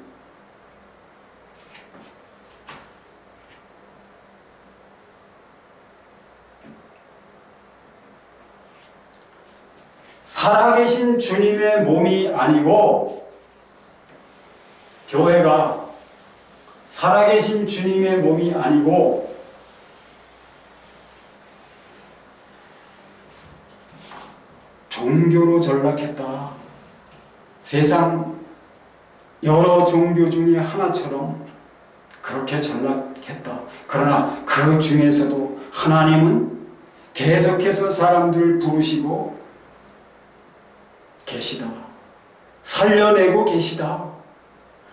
살아계신 주님의 몸이 아니고, 교회가 살아계신 주님의 몸이 아니고 종교로 전락했다. 세상 여러 종교 중에 하나처럼 그렇게 전락했다. 그러나 그 중에서도 하나님은 계속해서 사람들을 부르시고 계시다. 살려내고 계시다.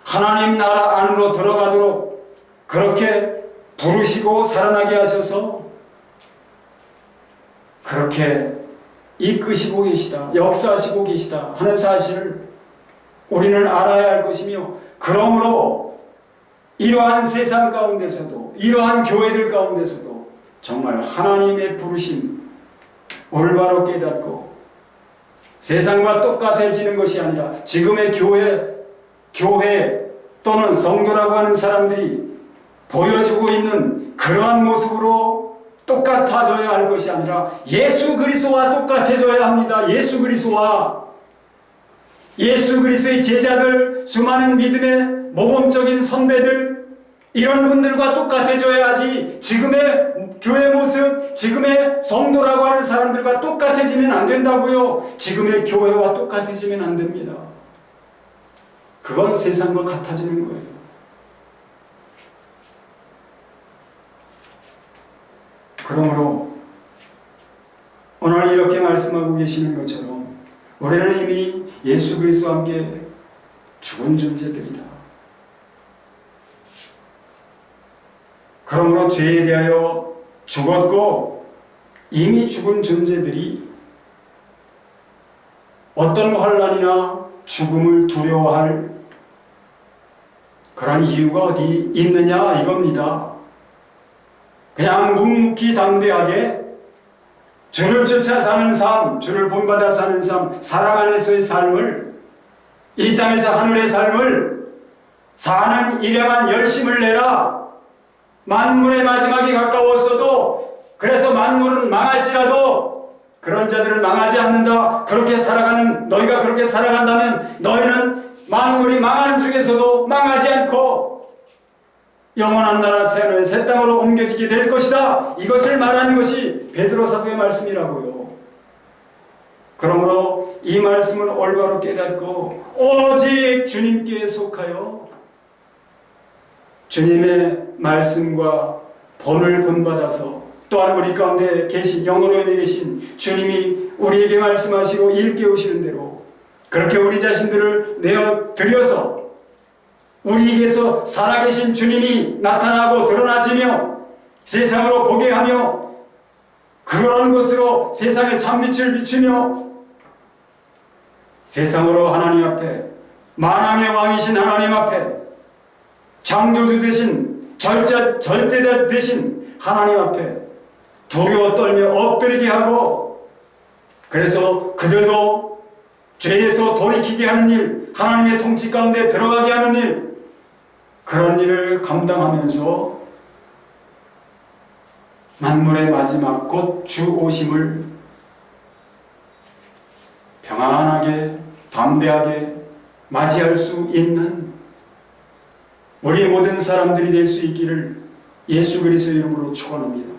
하나님 나라 안으로 들어가도록 그렇게 부르시고 살아나게 하셔서 그렇게 이끄시고 계시다. 역사하시고 계시다 하는 사실을 우리는 알아야 할 것이며, 그러므로 이러한 세상 가운데서도, 이러한 교회들 가운데서도 정말 하나님의 부르심 올바로 깨닫고 세상과 똑같아지는 것이 아니라 지금의 교회 또는 성도라고 하는 사람들이 보여주고 있는 그러한 모습으로 똑같아져야 할 것이 아니라 예수 그리스도와 똑같아져야 합니다. 예수 그리스도의 제자들, 수많은 믿음의 모범적인 선배들, 이런 분들과 똑같아져야지 지금의 교회 모습, 지금의 성도라고 하는 사람들과 똑같아지면 안 된다고요. 지금의 교회와 똑같아지면 안 됩니다. 그건 세상과 같아지는 거예요. 그러므로 오늘 이렇게 말씀하고 계시는 것처럼 우리는 이미 예수 그리스도와 함께 죽은 존재들이다. 그러므로 죄에 대하여 죽었고 이미 죽은 존재들이 어떤 환난이나 죽음을 두려워할 그런 이유가 어디 있느냐 이겁니다. 그냥 묵묵히 담대하게 주를 쫓아 사는 삶, 주를 본받아 사는 삶, 사랑 안에서의 삶을, 이 땅에서 하늘의 삶을 사는 일에만 열심을 내라. 만물의 마지막이 가까웠어도, 그래서 만물은 망할지라도 그런 자들은 망하지 않는다. 그렇게 살아가는 너희가 그렇게 살아간다면 너희는 만물이 망하는 중에서도 망하지 않고 영원한 나라 새 하늘 새 땅으로 옮겨지게 될 것이다. 이것을 말하는 것이 베드로 사도의 말씀이라고요. 그러므로 이 말씀을 올바로 깨닫고 오직 주님께 속하여 주님의 말씀과 본을 본받아서, 또한 우리 가운데 계신 영으로 계신 주님이 우리에게 말씀하시고 일깨우시는 대로 그렇게 우리 자신들을 내어드려서 우리에게서 살아계신 주님이 나타나고 드러나지며 세상으로 보게 하며 그런 것으로 세상에 참빛을 비추며 세상으로 하나님 앞에, 만왕의 왕이신 하나님 앞에, 창조주 되신 절대자 되신 하나님 앞에 두려워 떨며 엎드리게 하고, 그래서 그들도 죄에서 돌이키게 하는 일, 하나님의 통치 가운데 들어가게 하는 일, 그런 일을 감당하면서 만물의 마지막 곧 주 오심을 평안하게 담대하게 맞이할 수 있는 우리 모든 사람들이 될 수 있기를 예수 그리스도의 이름으로 축원합니다.